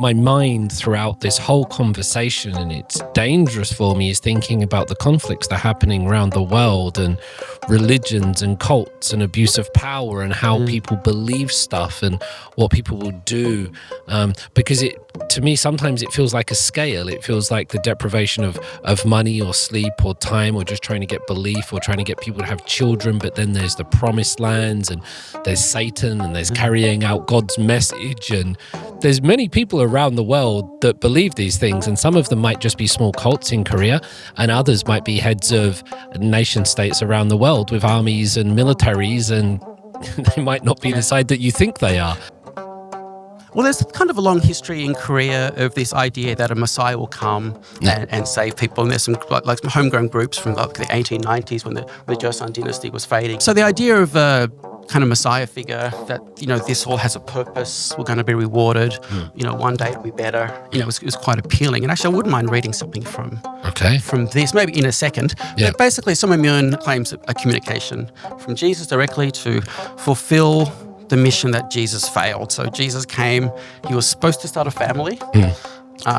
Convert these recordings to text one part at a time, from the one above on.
My mind throughout this whole conversation, and it's dangerous for me, is thinking about the conflicts that are happening around the world and religions and cults and abuse of power and how people believe stuff and what people will do. Because to me, sometimes it feels like a scale. It feels like the deprivation of money or sleep or time, or just trying to get belief, or trying to get people to have children. But then there's the promised lands, and there's Satan, and there's carrying out God's message. And there's many people around the world that believe these things, and some of them might just be small cults in Korea, and others might be heads of nation states around the world with armies and militaries, and they might not be the side that you think they are. Well, there's kind of a long history in Korea of this idea that a Messiah will come and save people. And there's some like some homegrown groups from like the 1890s when the Joseon dynasty was fading. So the idea of a kind of Messiah figure that, this all has a purpose, we're going to be rewarded, one day it'll be better, it was quite appealing. And actually, I wouldn't mind reading something from this, maybe in a second. Yeah. But basically, Sookmyung claims a communication from Jesus directly to fulfill the mission that Jesus failed. So Jesus came, he was supposed to start a family.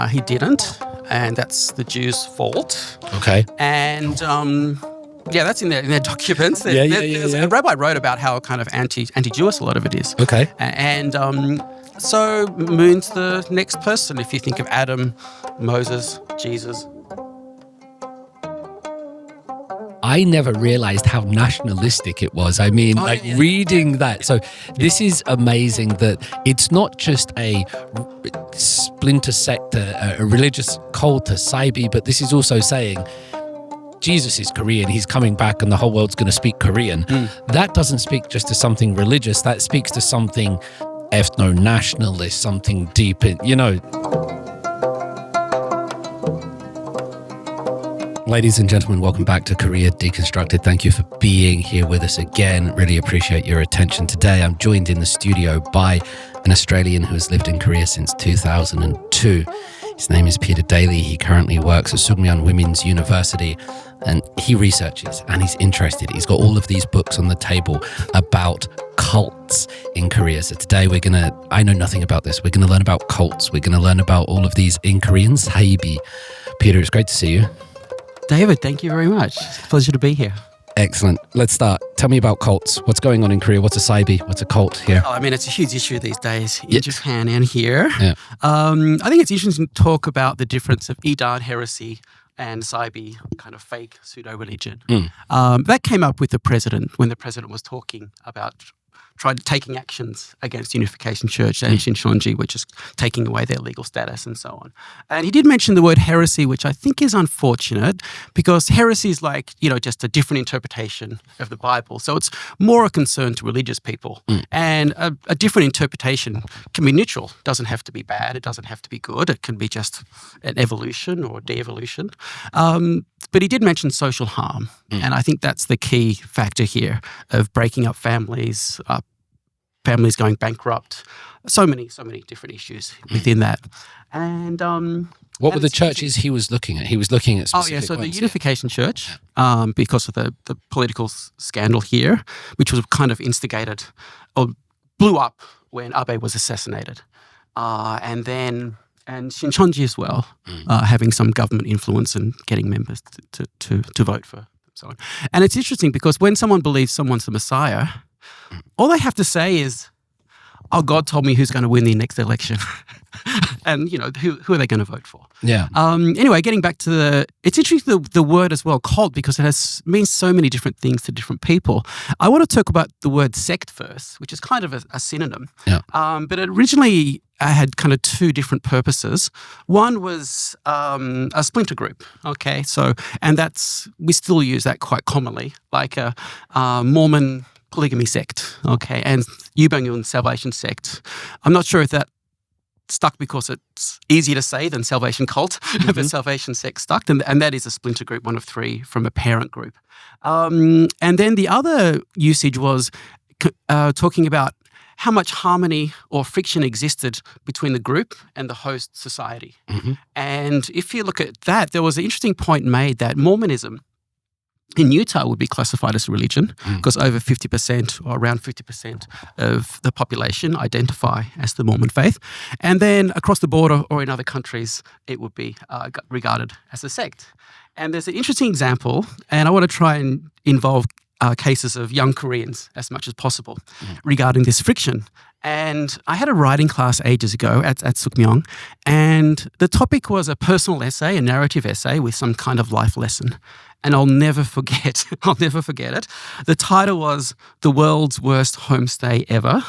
He didn't, and that's the Jews' fault. Okay. And that's in their documents. A rabbi wrote about how kind of anti-Jewish a lot of it is. Okay. And so Moon's the next person if you think of Adam, Moses, Jesus. I never realized how nationalistic it was. I mean, reading that. So this is amazing that it's not just a splinter sect, a religious cult, a Saibi, but this is also saying Jesus is Korean, he's coming back and the whole world's going to speak Korean. That doesn't speak just to something religious. That speaks to something ethno-nationalist, something deep in, Ladies and gentlemen, welcome back to Korea Deconstructed. Thank you for being here with us again. Really appreciate your attention today. I'm joined in the studio by an Australian who has lived in Korea since 2002. His name is Peter Daley. He currently works at Sookmyung University, and he researches and he's interested. He's got all of these books on the table about cults in Korea. So today I know nothing about this. We're going to learn about cults. We're going to learn about all of these in Korean, Saibi. Peter, it's great to see you. David, thank you very much. It's a pleasure to be here. Excellent. Let's start. Tell me about cults. What's going on in Korea? What's a Saibi? What's a cult here? Oh, I mean, it's a huge issue these days in Japan and here. Yeah. I think it's interesting to talk about the difference of Idan heresy and Saibi, kind of fake pseudo-religion. That came up with the president when the president was talking about taking actions against Unification Church and Shincheonji, which is taking away their legal status and so on. And he did mention the word heresy, which I think is unfortunate because heresy is like, just a different interpretation of the Bible. So it's more a concern to religious people. And a different interpretation can be neutral. It doesn't have to be bad. It doesn't have to be good. It can be just an evolution or de-evolution. But he did mention social harm. And I think that's the key factor here of breaking up families, families going bankrupt, so many different issues within that. And what were the churches he was looking at? He was looking at specific so ones. the Unification Church, because of the political scandal here, which was kind of instigated or blew up when Abe was assassinated. And Shincheonji as well, having some government influence and getting members to vote for so on. And it's interesting because when someone believes someone's the Messiah, all they have to say is, oh, God told me who's going to win the next election. And, who are they going to vote for? Yeah. Anyway, getting back to it's interesting the word as well, cult, because it means so many different things to different people. I want to talk about the word sect first, which is kind of a synonym. Yeah. But originally I had kind of two different purposes. One was a splinter group. Okay. So, and we still use that quite commonly, like a Mormon polygamy sect, okay, and Unification Salvation sect. I'm not sure if that stuck because it's easier to say than Salvation Cult, but Salvation sect stuck, and that is a splinter group, one of three from a parent group. And then the other usage was talking about how much harmony or friction existed between the group and the host society. And if you look at that, there was an interesting point made that Mormonism in Utah would be classified as a religion because over 50% or around 50% of the population identify as the Mormon faith. And then across the border or in other countries, it would be regarded as a sect. And there's an interesting example, and I want to try and involve cases of young Koreans as much as possible regarding this friction. And I had a writing class ages ago at Sookmyung, and the topic was a personal essay, a narrative essay with some kind of life lesson. And I'll never forget it. The title was The World's Worst Homestay Ever.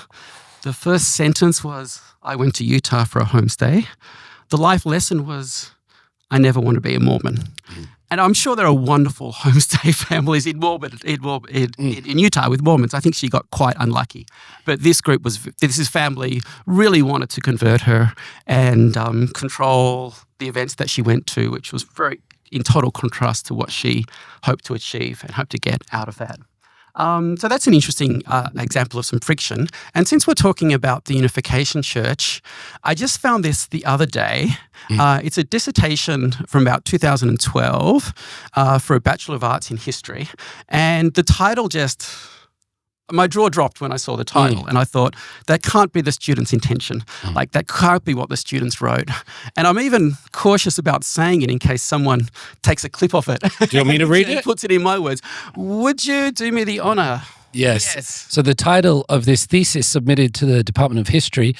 The first sentence was, I went to Utah for a homestay. The life lesson was, I never want to be a Mormon. And I'm sure there are wonderful homestay families in Utah with Mormons. I think she got quite unlucky. But this family really wanted to convert her and control the events that she went to, which was very in total contrast to what she hoped to achieve and hoped to get out of that. So that's an interesting example of some friction. And since we're talking about the Unification Church, I just found this the other day. It's a dissertation from about 2012 for a Bachelor of Arts in History. And the title my jaw dropped when I saw the title, and I thought, that can't be the student's intention. Like, that can't be what the students wrote. And I'm even cautious about saying it in case someone takes a clip of it. Do you want me to read it? Puts it in my words. Would you do me the honor? Yes. So the title of this thesis submitted to the Department of History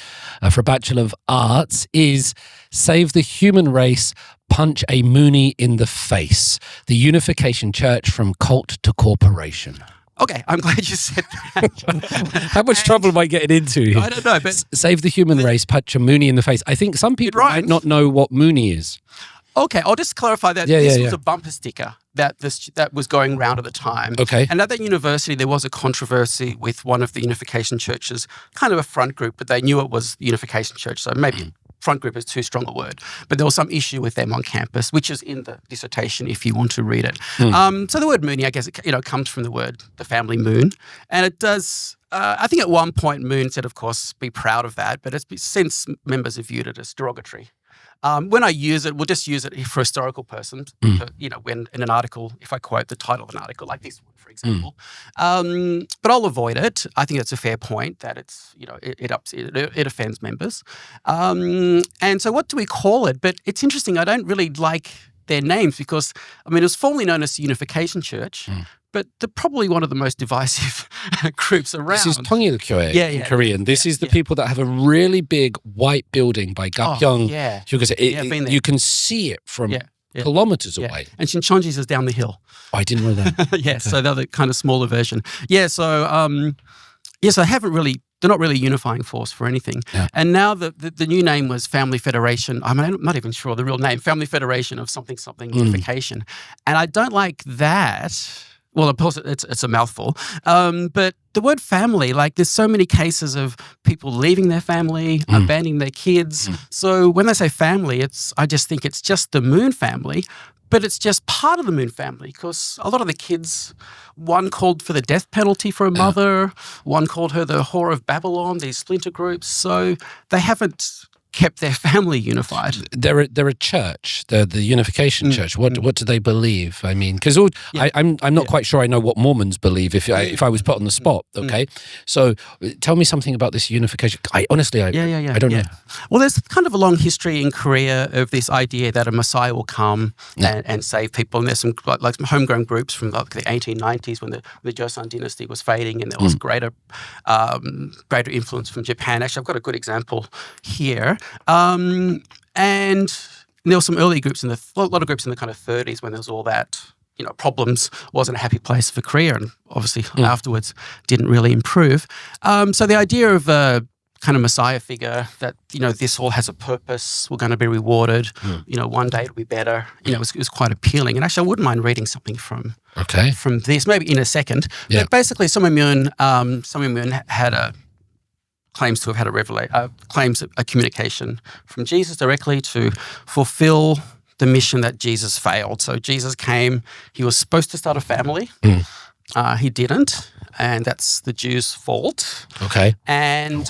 for a Bachelor of Arts is Save the Human Race, Punch a Moonie in the Face. The Unification Church from Cult to Corporation. Okay, I'm glad you said that. How much trouble am I getting into? I don't know, but... Save the human race, punch a moonie in the face. I think some people might not know what moonie is. Okay, I'll just clarify that this was a bumper sticker that was going around at the time. Okay. And at that university, there was a controversy with one of the Unification Churches, kind of a front group, but they knew it was the Unification Church, so maybe... front group is too strong a word, but there was some issue with them on campus, which is in the dissertation if you want to read it. So the word moonie, I guess, comes from the family Moon, and it does. I think at one point Moon said, of course, be proud of that, but since members have viewed it as derogatory. When I use it, we'll just use it for historical persons. When in an article, if I quote the title of an article like this one, for example. But I'll avoid it. I think it's a fair point that it offends members. And so what do we call it? But it's interesting. I don't really like their names because, it was formerly known as the Unification Church. But they're probably one of the most divisive groups around. This is Shinrikyo in Korean. This is the people that have a really big white building by Keimyung University. You can see it from kilometers away. And Shincheonji is down the hill. Oh, I didn't know that. So they're the kind of smaller version. So they're not really a unifying force for anything. Yeah. And now the new name was Family Federation. I'm not even sure the real name. Family Federation of something Unification. And I don't like that. Well, of course, it's a mouthful. But the word family, there's so many cases of people leaving their family, abandoning their kids. So when they say family, I just think it's just the Moon family, but it's just part of the Moon family because a lot of the kids, one called for the death penalty for a mother, one called her the whore of Babylon, these splinter groups. So they haven't kept their family unified. They're a church, the Unification Church. What do they believe? I mean, because I'm not quite sure I know what Mormons believe if I was put on the spot. Okay, so tell me something about this unification. I don't know. Well, there's kind of a long history in Korea of this idea that a Messiah will come and save people. And there's some like some homegrown groups from the 1890s when the Joseon dynasty was fading, and there was greater influence from Japan. Actually, I've got a good example here. And there were some early groups a lot of groups in the kind of 30s when there was all that, problems, wasn't a happy place for Korea, and obviously afterwards didn't really improve. So the idea of a kind of Messiah figure that, this all has a purpose, we're going to be rewarded, one day it'll be better, it was quite appealing. And actually I wouldn't mind reading something from this, maybe in a second. But basically Sookmyung had claims to have had a communication from Jesus directly to fulfill the mission that Jesus failed. So Jesus came, he was supposed to start a family. He didn't, and that's the Jews' fault. Okay. And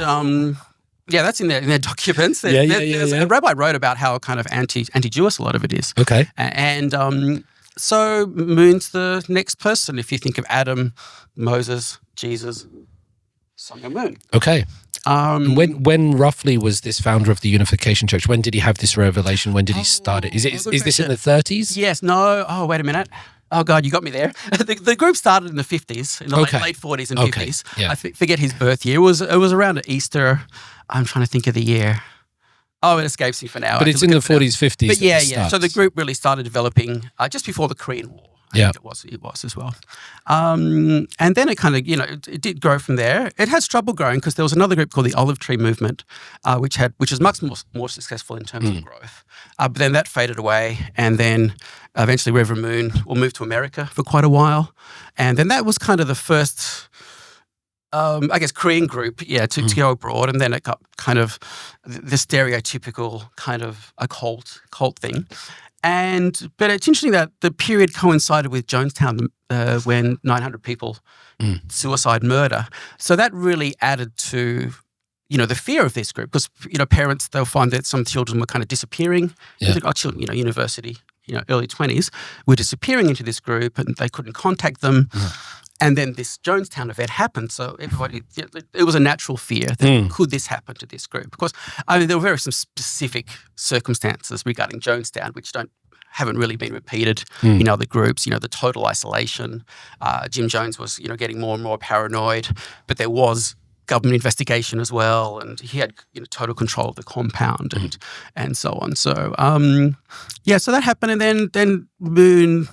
that's in their documents. A rabbi wrote about how kind of anti-Jewish a lot of it is. Okay. And So Moon's the next person. If you think of Adam, Moses, Jesus, Sookmyung Moon. Okay. When roughly was this founder of the Unification Church? When did he have this revelation? When did he start it? Is this in the 30s? Yes. No. Oh, wait a minute. Oh, God, you got me there. The group started in the 50s, in the late 40s and 50s. Yeah. I forget his birth year. It was around Easter. I'm trying to think of the year. Oh, it escapes me for now. But it's in the 40s, 50s. But yeah. So the group really started developing just before the Korean War. I think it was as well. And then it kind of, it did grow from there. It has trouble growing because there was another group called the Olive Tree Movement, which was much more successful in terms of growth. But then that faded away, and then eventually Reverend Moon will move to America for quite a while. And then that was kind of the first, I guess, Korean group, to go abroad. And then it got kind of the stereotypical kind of a cult thing. But it's interesting that the period coincided with Jonestown when 900 people suicide murder. So that really added to, the fear of this group because, parents, they'll find that some children were kind of disappearing. University, early 20s, were disappearing into this group and they couldn't contact them. And then this Jonestown event happened. So everybody, it was a natural fear that could this happen to this group? Because, there were some specific circumstances regarding Jonestown, which haven't really been repeated in other groups. The total isolation. Jim Jones was, getting more and more paranoid, but there was government investigation as well, and he had total control of the compound and so on. So, so that happened, and then Moon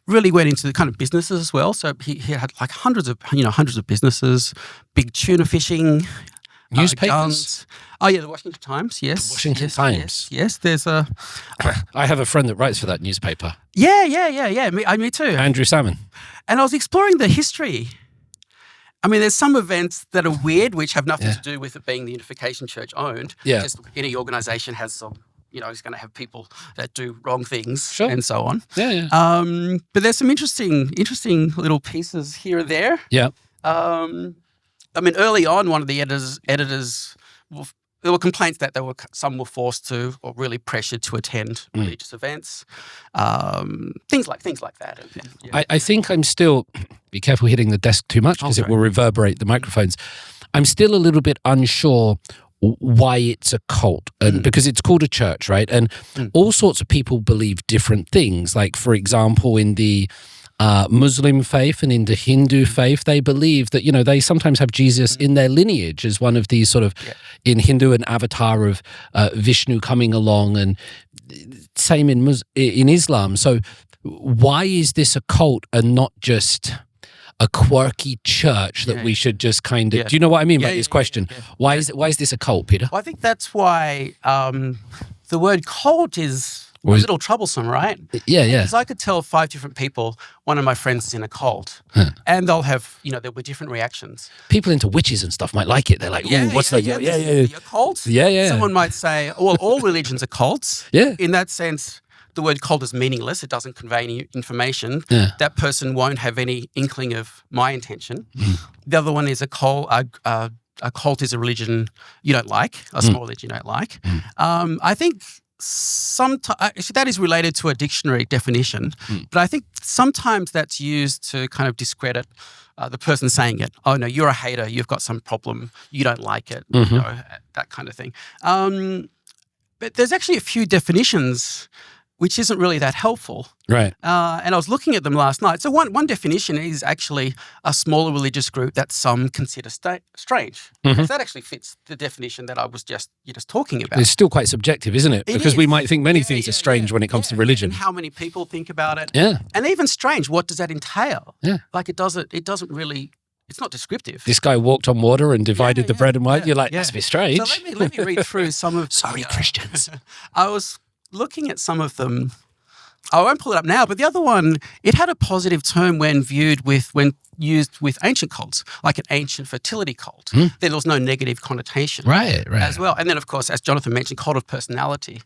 really went into the kind of businesses as well. So he had like hundreds of businesses, big tuna fishing, newspapers. Guns. Oh yeah, the Washington Times. Yes, the Washington Times. Yes, there's a. I have a friend that writes for that newspaper. Yeah. Me too. Andrew Salmon. And I was exploring the history. There's some events that are weird, which have nothing to do with it being the Unification Church owned. Yeah. Just any organisation has some. It's going to have people that do wrong things and so on. Yeah. But there's some interesting little pieces here and there. Yeah. Early on, one of the editors, there were complaints that some were forced to or really pressured to attend religious events, things like that. I think I'm still, be careful hitting the desk too much because it will reverberate the microphones. I'm still a little bit unsure why it's a cult, and because it's called a church, right? And all sorts of people believe different things. Like, for example, in the Muslim faith and in the Hindu faith, they believe that, they sometimes have Jesus in their lineage as one of these sort of, in Hindu, an avatar of Vishnu coming along, and same in Islam. So why is this a cult and not just a quirky church that we should just kind of... Do you know what I mean by this question? Why is this a cult, Peter? Well, I think that's why the word cult is a little troublesome, right? Yeah. Because I could tell 5 different people, one of my friends is in a cult, and they'll have, there'll be different reactions. People into witches and stuff might like it. They're like, ooh, what's that? Yeah. A cult? Yeah. Someone might say, well, all religions are cults. Yeah. In that sense, the word cult is meaningless. It doesn't convey any information. Yeah. That person won't have any inkling of my intention. The other one is a cult. A cult is a religion you don't like, a small religion you don't like. I think actually that is related to a dictionary definition, but I think sometimes that's used to kind of discredit the person saying it. Oh no, you're a hater. You've got some problem. You don't like it. That kind of thing. But there's actually a few definitions which isn't really that helpful. Right. And I was looking at them last night. So one definition is actually a smaller religious group that some consider strange. So that actually fits the definition that I was just talking about. It's still quite subjective, isn't it? Because we might think many things are strange when it comes to religion. And how many people think about it. Yeah. And even strange, what does that entail? Yeah. Like it doesn't really... It's not descriptive. This guy walked on water and divided the bread and wine. You're like, that's a bit strange. So let me read through some of... Sorry, Christians. I was looking at some of them. I won't pull it up now, but the other one, it had a positive term when used with ancient cults, like an ancient fertility cult. Then there was no negative connotation. Right. As well. And then, of course, as Jonathan mentioned, cult of personality.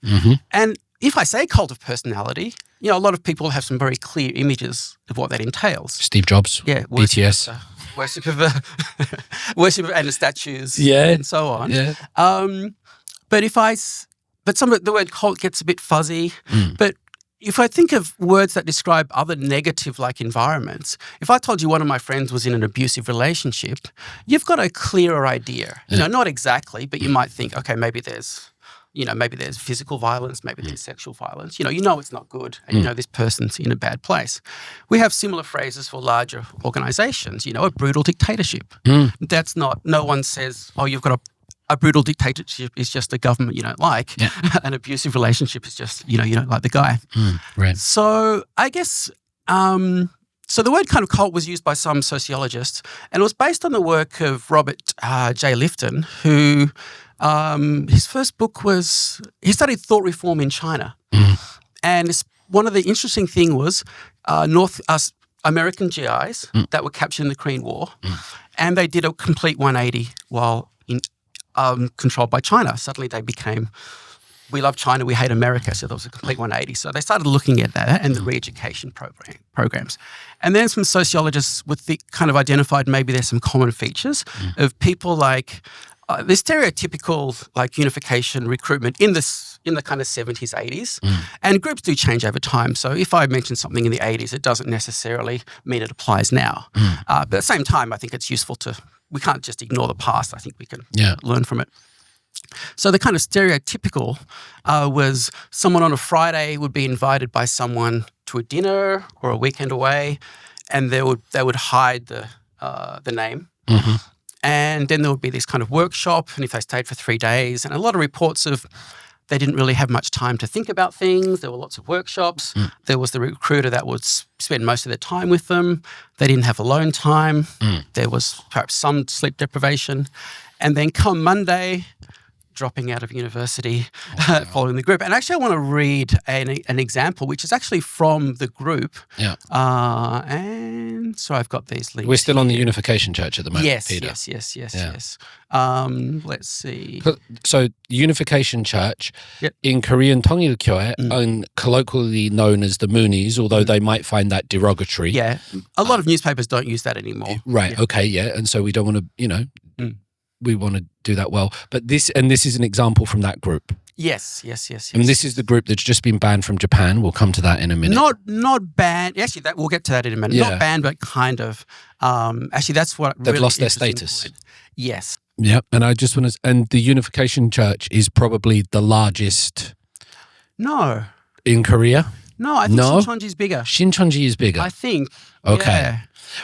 And if I say cult of personality, a lot of people have some very clear images of what that entails. Steve Jobs. Yeah. BTS. Worship of and the statues. Yeah. And so on. Yeah. But some of the word cult gets a bit fuzzy. But if I think of words that describe other negative like environments, if I told you one of my friends was in an abusive relationship, you've got a clearer idea. Not exactly, but you might think, okay, maybe there's physical violence, maybe there's sexual violence. You know it's not good, and you know this person's in a bad place. We have similar phrases for larger organizations. A brutal dictatorship. That's not. No one says, oh, you've got a brutal dictatorship is just a government you don't like. Yeah. An abusive relationship is just, you don't like the guy. Right. So I guess, so the word kind of cult was used by some sociologists, and it was based on the work of Robert J. Lifton, who his first book was, he studied thought reform in China. And one of the interesting things was American GIs that were captured in the Korean War, and they did a complete 180 while controlled by China. Suddenly they became, we love China, we hate America. So there was a complete 180. So they started looking at that and the re-education programs. And then some sociologists kind of identified maybe there's some common features of people like the stereotypical like unification recruitment in the kind of 70s, 80s. And groups do change over time. So if I mention something in the 80s, it doesn't necessarily mean it applies now. But at the same time, I think it's useful we can't just ignore the past. I think we can learn from it. So the kind of stereotypical was someone on a Friday would be invited by someone to a dinner or a weekend away, and they would hide the name. And then there would be this kind of workshop, and if they stayed for 3 days, and a lot of reports of they didn't really have much time to think about things. There were lots of workshops. There was the recruiter that would spend most of their time with them. They didn't have alone time. There was perhaps some sleep deprivation. And then come Monday, dropping out of university, following the group. And actually I want to read an example, which is actually from the group. And so I've got these links. We're still on the Unification Church at the moment, Peter. Yes. Let's see. So Unification Church in Korean Shinrikyo, and colloquially known as the Moonies, although they might find that derogatory. Yeah, a lot of newspapers don't use that anymore. Right, okay, and so we don't want to, we want to do that well. But this is an example from that group. Yes. And this is the group that's just been banned from Japan. We'll come to that in a minute. Not banned. Actually, we'll get to that in a minute. Not banned, but kind of. Actually, that's what they've lost their status. Point. Yes. Yeah, and I just want to. And the Unification Church is probably the largest. No. In Korea. No, I think Shincheonji is bigger. Shincheonji is bigger. I think. Okay. Yeah.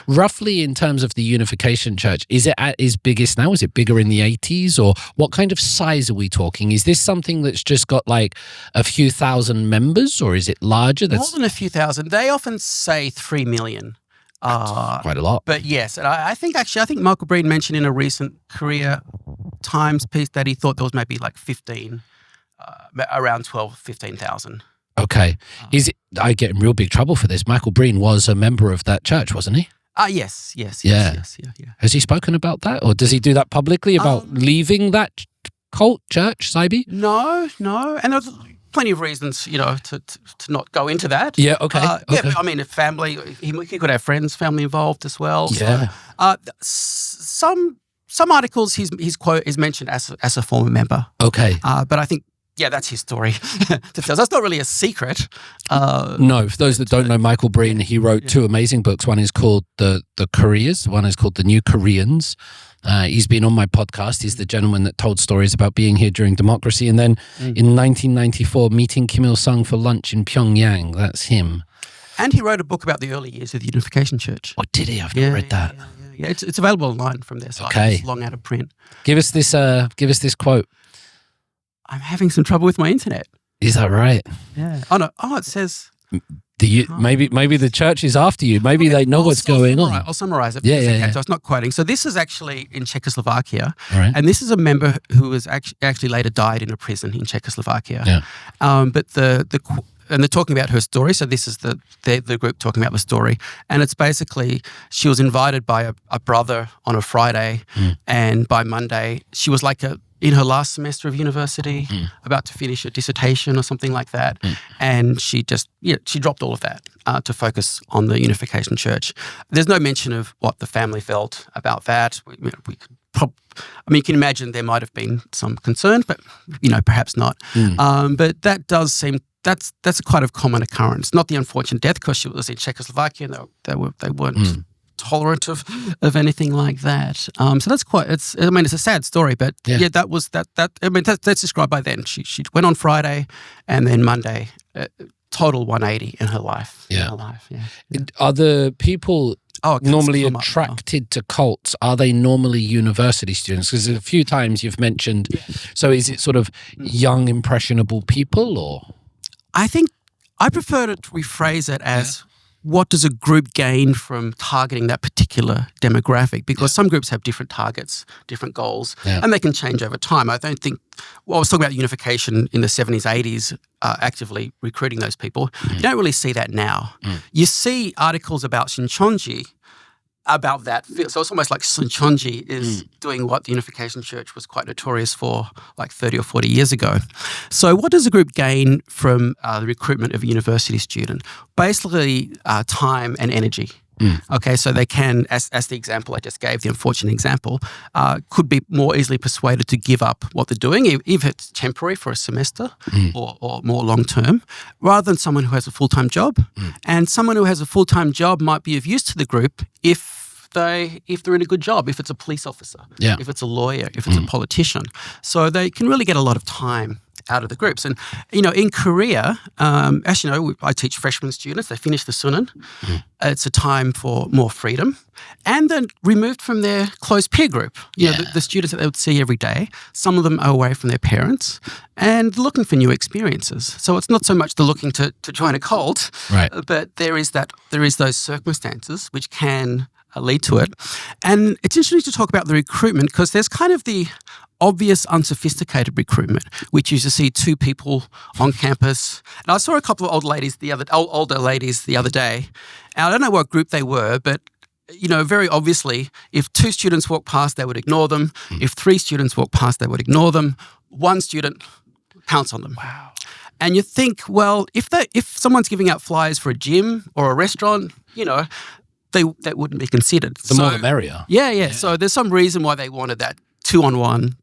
Roughly in terms of the Unification Church, is it at its biggest now? Is it bigger in the 80s? Or what kind of size are we talking? Is this something that's just got like a few thousand members, or is it larger? More than a few thousand. They often say 3 million. Quite a lot. But yes, and I think Michael Breen mentioned in a recent Korea Times piece that he thought there was maybe like 15, around 12, 15,000. Okay. I get in real big trouble for this. Michael Breen was a member of that church, wasn't he? Yes. Has he spoken about that? Or does he do that publicly about leaving that cult church, Saibi? No. And there's plenty of reasons, to not go into that. Yeah, okay. Yeah, I mean, a family, he could have friends, family involved as well. Yeah. So, some articles he's mentioned as a former member. Okay. But I think, that's his story. That's not really a secret. No, for those that don't know Michael Breen, he wrote 2 amazing books. One is called The Koreas. One is called The New Koreans. He's been on my podcast. He's the gentleman that told stories about being here during democracy. And then in 1994, meeting Kim Il-sung for lunch in Pyongyang. That's him. And he wrote a book about the early years of the Unification Church. Oh, did he? I've not read that. Yeah. It's available online from their site. Okay. It's long out of print. Give us this quote. I'm having some trouble with my internet. Is that right? Yeah. Oh no. Oh, it says. Maybe the church is after you. Maybe they know what's going on. I'll summarize it. Yeah. So it's not quoting. So this is actually in Czechoslovakia, right. And this is a member who was actually later died in a prison in Czechoslovakia. Yeah. But and they're talking about her story. So this is the group talking about the story, and it's basically she was invited by a brother on a Friday, and by Monday she was like in her last semester of university, about to finish a dissertation or something like that. And she just, she dropped all of that to focus on the Unification Church. There's no mention of what the family felt about that. You can imagine there might have been some concern, but, perhaps not. But that does seem that's quite a common occurrence. Not the unfortunate death, because she was in Czechoslovakia. And they weren't tolerant of anything like that. So that's quite. It's a sad story, but that was that. I mean, that's described by then. She went on Friday, and then Monday, total 180 in her life. Are the people normally attracted to cults? Are they normally university students? Because a few times you've mentioned. So is it sort of young, impressionable people, or? I think I prefer to rephrase it as what does a group gain from targeting that particular demographic? Because some groups have different targets, different goals, and they can change over time. I don't think, I was talking about Unification in the 70s, 80s, actively recruiting those people. You don't really see that now. You see articles about Shincheonji, about that. So it's almost like Shincheonji is doing what the Unification Church was quite notorious for like 30 or 40 years ago. So what does a group gain from the recruitment of a university student? Basically, time and energy. Okay, so they can, as the example I just gave, the unfortunate example, could be more easily persuaded to give up what they're doing, if it's temporary for a semester or more long-term, rather than someone who has a full-time job. And someone who has a full-time job might be of use to the group if they're in a good job, if it's a police officer, if it's a lawyer, if it's a politician. So they can really get a lot of time out of the groups. And, in Korea, as you know, I teach freshman students. They finish the Sunan. It's a time for more freedom. And then removed from their close peer group. The students that they would see every day. Some of them are away from their parents and looking for new experiences. So it's not so much the looking to join a cult, but there is those circumstances which can lead to it. And it's interesting to talk about the recruitment, because there's kind of the obvious unsophisticated recruitment, which is to see two people on campus. And I saw a couple of older ladies the other day. And I don't know what group they were, but very obviously, if two students walk past, they would ignore them. If three students walk past, they would ignore them. One student pounce on them. Wow. And you think, well, if someone's giving out flyers for a gym or a restaurant, that wouldn't be considered. The more the merrier. Yeah. So there's some reason why they wanted that two-on-one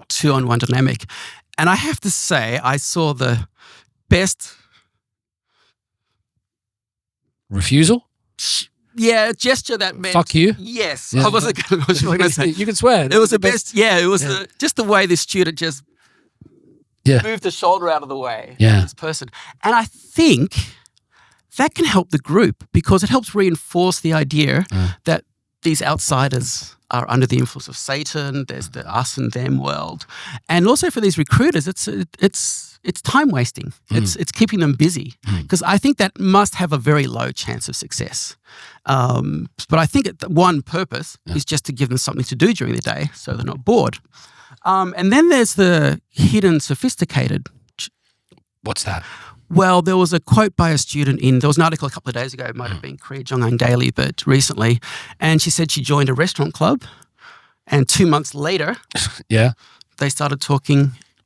dynamic. And I have to say, I saw the best... Refusal? Gesture that meant... Fuck you? Yes. Yeah. I wasn't going to say. You can swear. It was the best. It was just the way this student just moved the shoulder out of the way. This person. And I think that can help the group, because it helps reinforce the idea that these outsiders are under the influence of Satan. There's the us and them world. And also for these recruiters, it's time wasting. It's keeping them busy, because I think that must have a very low chance of success. But I think one purpose is just to give them something to do during the day so they're not bored. And then there's the hidden sophisticated. What's that? Well, there was a quote by a student there was an article a couple of days ago, it might have been Keimyung Daily, but recently, and she said she joined a restaurant club, and 2 months later, they started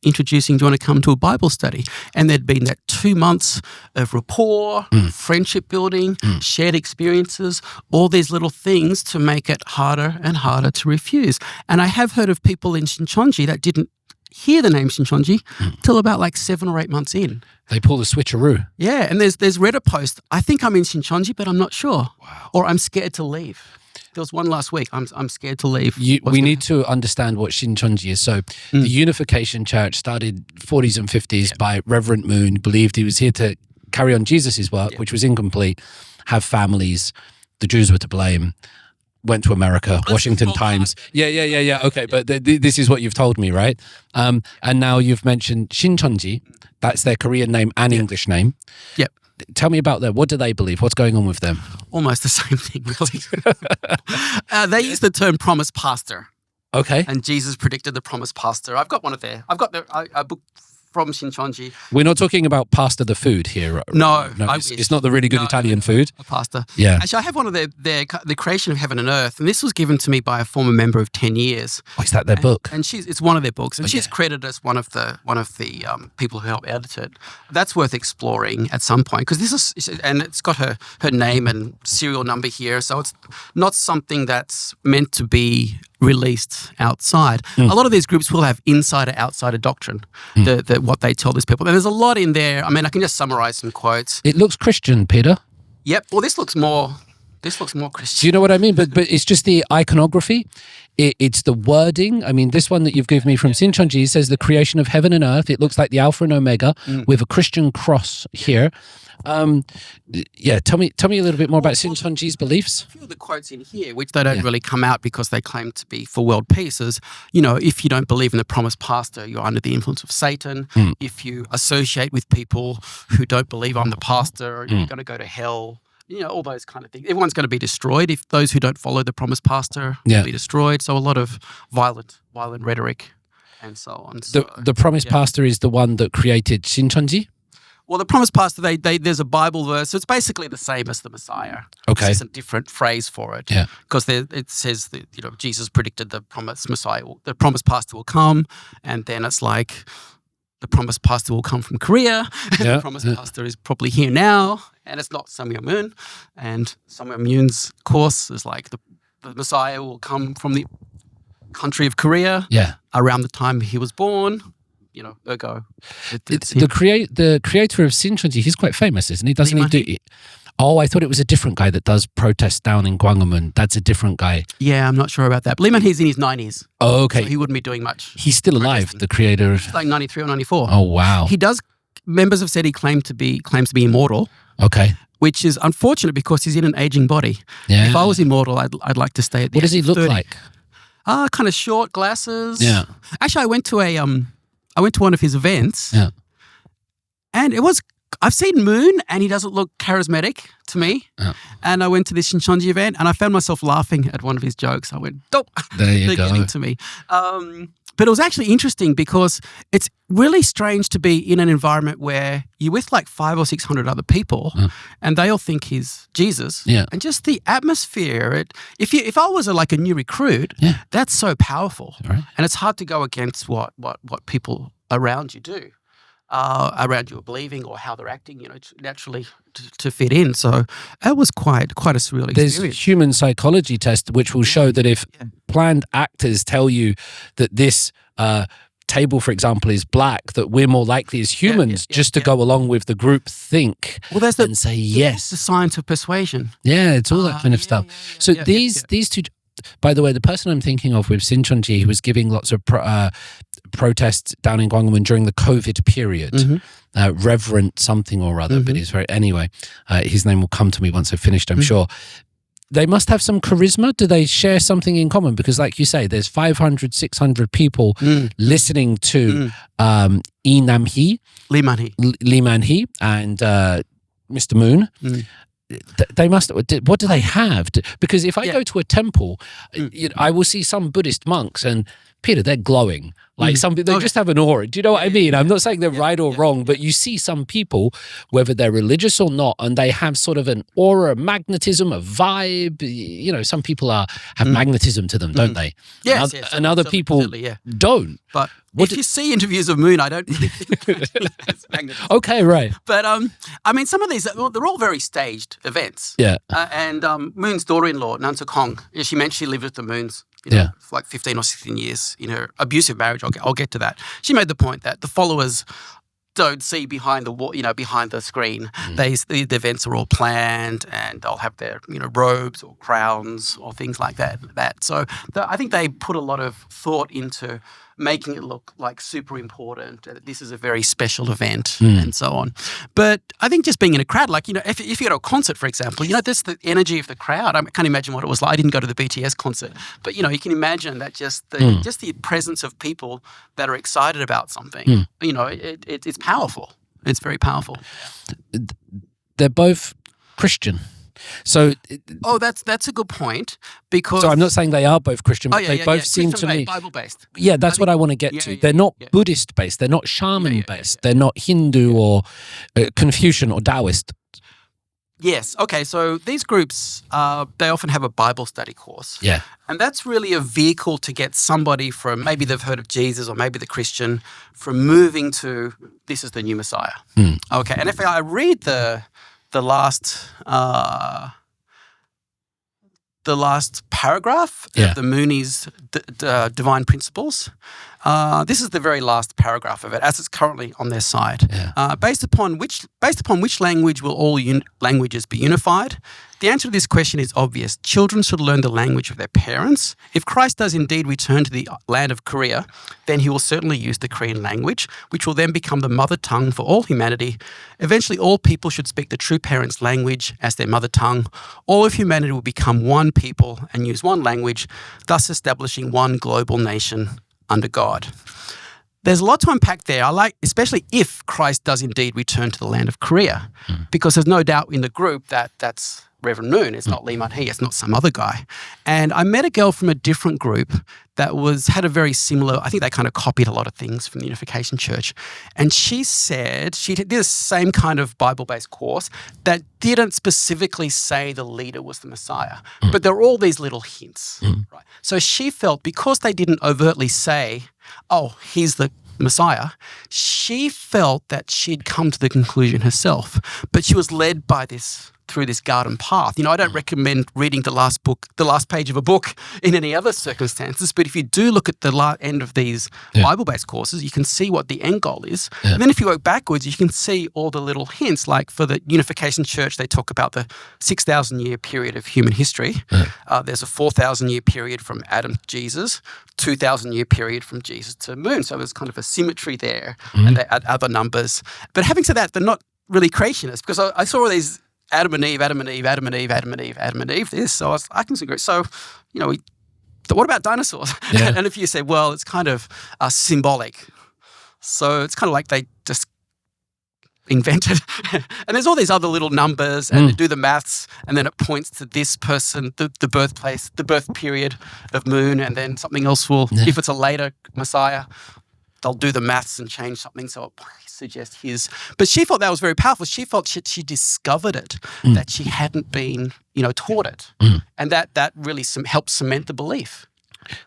introducing, do you want to come to a Bible study? And there'd been that 2 months of rapport, friendship building, shared experiences, all these little things to make it harder and harder to refuse. And I have heard of people in Shincheonji that didn't hear the name Shincheonji till about like 7 or 8 months in. They pull the switcheroo. Yeah, and there's Reddit post, I think I'm in Shincheonji, but I'm not sure. Wow. Or I'm scared to leave. There was one last week. I'm scared to leave. We need to understand what Shincheonji is. So the Unification Church started 40s and 50s by Reverend Moon, believed he was here to carry on Jesus's work, which was incomplete, have families. The Jews were to blame. Went to America, Washington Times. Yeah. Okay, but this is what you've told me, right? And now you've mentioned Shincheonji. That's their Korean name and English name. Yep. Tell me about them. What do they believe? What's going on with them? Almost the same thing, really. They use the term promised pastor. Okay. And Jesus predicted the promised pastor. I've got a book from Shincheonji. We're not talking about pasta the food here. No. It's not the really good Italian food. A pasta. Yeah. Actually, I have one of the creation of heaven and earth, and this was given to me by a former member of 10 years. Oh, is that their book? And it's one of their books, and she's credited as one of the people who helped edit it. That's worth exploring at some point, because it's got her name and serial number here, so it's not something that's meant to be released outside. A lot of these groups will have insider-outsider doctrine, what they tell these people. And there's a lot in there. I mean, I can just summarize some quotes. It looks Christian, Peter. Yep. Well, this looks more Christian. Do you know what I mean? But it's just the iconography. It's the wording. I mean, this one that you've given me from Shincheonji says the creation of heaven and earth. It looks like the Alpha and Omega with a Christian cross here. Tell me a little bit more about Shincheonji's beliefs. A few of the quotes in here, which they don't really come out because they claim to be for world peace, is, if you don't believe in the promised pastor, you're under the influence of Satan. If you associate with people who don't believe I'm the pastor, you're going to go to hell. All those kind of things. Everyone's going to be destroyed if those who don't follow the promised pastor will be destroyed. So a lot of violent rhetoric and so on. The promised pastor is the one that created Shincheonji? Well, the promised pastor, there's a Bible verse. So it's basically the same as the Messiah. Okay. It's just a different phrase for it. Yeah. Because it says that, Jesus predicted the promised Messiah, the promised pastor will come, and then it's like the promised pastor will come from Korea. The promised pastor is probably here now, and it's not Sookmyung. And Sookmyung's course is like the Messiah will come from the country of Korea around the time he was born. Ergo. The creator of Shincheonji, he's quite famous, isn't he? Doesn't he do it? Oh, I thought it was a different guy that does protests down in Gwanghwamun. That's a different guy. Yeah, I'm not sure about that. But Lee Man-hee's in his 90s. Oh, okay. So he wouldn't be doing much. He's still alive, the creator. He's like 93 or 94. Oh, wow. He does, members have said he claims to be immortal. Okay. Which is unfortunate because he's in an aging body. Yeah. If I was immortal, I'd like to stay at the What does he look 30. like? Kind of short, glasses. Yeah. Actually, I went to one of his events. Yeah. And I've seen Moon, and he doesn't look charismatic to me. Oh. And I went to this Shincheonji event, and I found myself laughing at one of his jokes. I went, "Dope!" There you They're go. getting to me. But it was actually interesting because it's really strange to be in an environment where you're with like 500 or 600 other people, and they all think he's Jesus. Yeah. And just the atmosphere. If I was a new recruit, that's so powerful, right. And it's hard to go against what people around you do. Around you are believing or how they're acting, naturally to fit in. So that was quite a surreal experience. There's human psychology test which will show that if planned actors tell you that this table, for example, is black, that we're more likely as humans just to go along with the group think and say yes. The science of persuasion. Yeah, it's all that kind of stuff. So these two. By the way, the person I'm thinking of with Shincheonji, who was giving lots of protests down in Gwanghwamun during the COVID period, Reverend something or other, but he's anyway, his name will come to me once I've finished, I'm sure. They must have some charisma. Do they share something in common? Because like you say, there's 500, 600 people listening to Lee Man-hee and Mr. Moon. They must. What do they have? Because if I go to a temple, I will see some Buddhist monks, and Peter, they're glowing. Like they just have an aura. Do you know what I mean? I'm not saying they're right or wrong, but you see some people, whether they're religious or not, and they have sort of an aura, a magnetism, a vibe. Some people have magnetism to them, don't they? Yes, and other people don't. But if you see interviews of Moon, I don't think it's magnetism. Okay, right. But some of these, they're all very staged events. Yeah. And Moon's daughter-in-law, Nan Suk-hong, she mentioned she lived with the Moons. For like 15 or 16 years in her abusive marriage. I'll get to that. She made the point that the followers don't see behind the wall, behind the screen. The events are all planned, and they'll have their robes or crowns or things like that. So I think they put a lot of thought into making it look like super important, that this is a very special event and so on. But I think just being in a crowd, if you go to a concert, for example, this the energy of the crowd. I can't imagine what it was like. I didn't go to the BTS concert, but you can imagine that just the presence of people that are excited about something. It's powerful. It's very powerful. They're both Christian. So, that's a good point, because. So I'm not saying they are both Christian, but they both seem to me Bible-based. Yeah, that's what I want to get to. They're not Buddhist-based. They're not shaman-based. They're not Hindu or Confucian or Taoist. Yes. Okay. So these groups, they often have a Bible study course. Yeah. And that's really a vehicle to get somebody from, maybe they've heard of Jesus or maybe the Christian, from moving to, this is the new Messiah. Okay. And if I read the last the last paragraph of the Mooney's Divine Principles. This is the very last paragraph of it, as it's currently on their site. Yeah. Based upon which language will all languages be unified? The answer to this question is obvious. Children should learn the language of their parents. If Christ does indeed return to the land of Korea, then he will certainly use the Korean language, which will then become the mother tongue for all humanity. Eventually, all people should speak the true parents' language as their mother tongue. All of humanity will become one people and use one language, thus establishing one global nation under God. There's a lot to unpack there. I like, especially if Christ does indeed return to the land of Korea, because there's no doubt in the group that that's Reverend Moon. It's not Lee Man-hee. It's not some other guy. And I met a girl from a different group that had a very similar, I think they kind of copied a lot of things from the Unification Church. And she said, she did the same kind of Bible-based course that didn't specifically say the leader was the Messiah, but there were all these little hints. Right? So she felt because they didn't overtly say, oh, he's the Messiah, she felt that she'd come to the conclusion herself, but she was led by through this garden path. I don't recommend reading the last page of a book in any other circumstances, but if you do look at the end of these Bible-based courses, you can see what the end goal is. And then if you work backwards, you can see all the little hints. Like for the Unification Church, they talk about the 6,000-year period of human history. There's a 4,000-year period from Adam to Jesus, 2,000-year period from Jesus to Moon. So there's kind of a symmetry there, and they add other numbers. But having said that, they're not really creationists, because I saw all these Adam and Eve, Adam and Eve, Adam and Eve, Adam and Eve, Adam and Eve, this. So I can agree. So, what about dinosaurs? Yeah. And if you say, well, it's kind of symbolic. So it's kind of like they just invented. And there's all these other little numbers, and they do the maths, and then it points to this person, the birthplace, the birth period of Moon, and then something else will, if it's a later Messiah, they'll do the maths and change something so it suggests his. But she thought that was very powerful. She felt she discovered it, that she hadn't been, taught it. And that really helped cement the belief.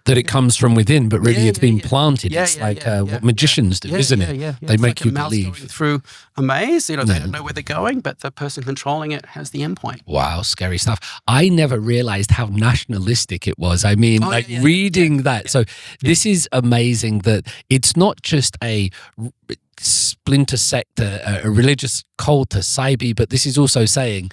That it comes from within, but really it's been planted. It's like what magicians do, isn't it? Yeah. They make like you a mouse believe. Going through a maze, they don't know where they're going, but the person controlling it has the endpoint. Wow, scary stuff. I never realized how nationalistic it was. I mean, reading that. So this is amazing that it's not just a splinter sect, a religious cult, a Saibi, but this is also saying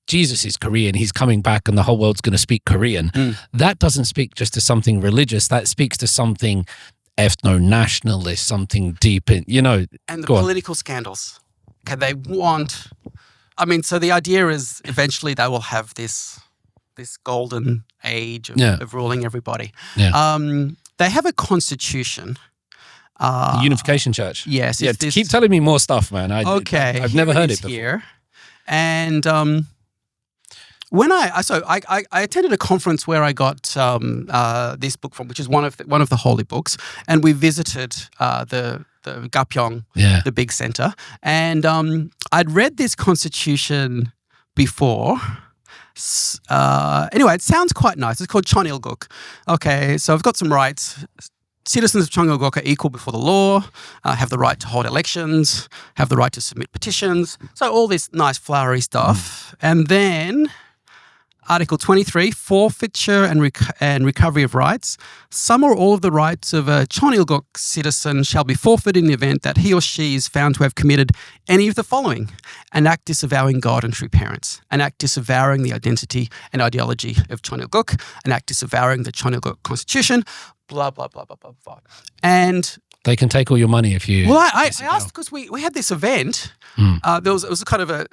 Jesus is Korean, he's coming back and the whole world's going to speak Korean. That doesn't speak just to something religious, that speaks to something ethno-nationalist, something deep in, And the political scandals. Okay, they want, so the idea is eventually they will have this golden age of ruling everybody. They have a constitution. The Unification Church. Yes. Keep telling me more stuff, man. I've never heard it before. Here. And when I attended a conference where I got this book from, which is one of the holy books, and we visited the Gapyeong, the big center, and I'd read this constitution before. Anyway, it sounds quite nice. It's called Cheonilguk. Okay, so I've got some rights. Citizens of Cheonilguk are equal before the law, have the right to hold elections, have the right to submit petitions. So all this nice flowery stuff. And then Article 23, forfeiture and recovery of rights. Some or all of the rights of a Cheonilguk citizen shall be forfeited in the event that he or she is found to have committed any of the following: an act disavowing God and true parents, an act disavowing the identity and ideology of Cheonilguk, an act disavowing the Cheonilguk constitution, blah, blah, blah, blah, blah, blah. And they can take all your money if you... Well, I asked, because we had this event. It was a kind of an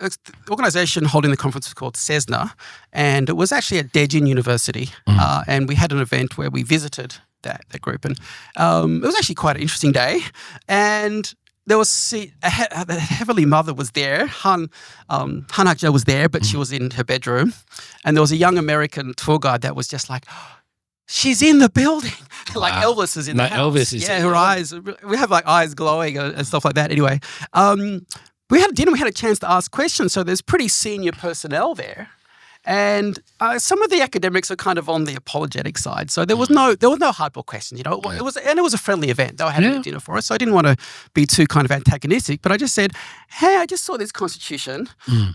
organisation holding the conference called CESNA, and it was actually at Daegu University. And we had an event where we visited that group. And it was actually quite an interesting day. And there was the Heavenly Mother was there. Han Hakja was there, but she was in her bedroom. And there was a young American tour guide that was just like, she's in the building. Like Elvis is in the house. Elvis is her eyes. We have like eyes glowing and stuff like that. Anyway, we had dinner. We had a chance to ask questions. So there's pretty senior personnel there. And some of the academics are kind of on the apologetic side. So there was no hardball questions, you know. It was a friendly event. They were having a dinner for us. So I didn't want to be too kind of antagonistic, but I just said, hey, I just saw this constitution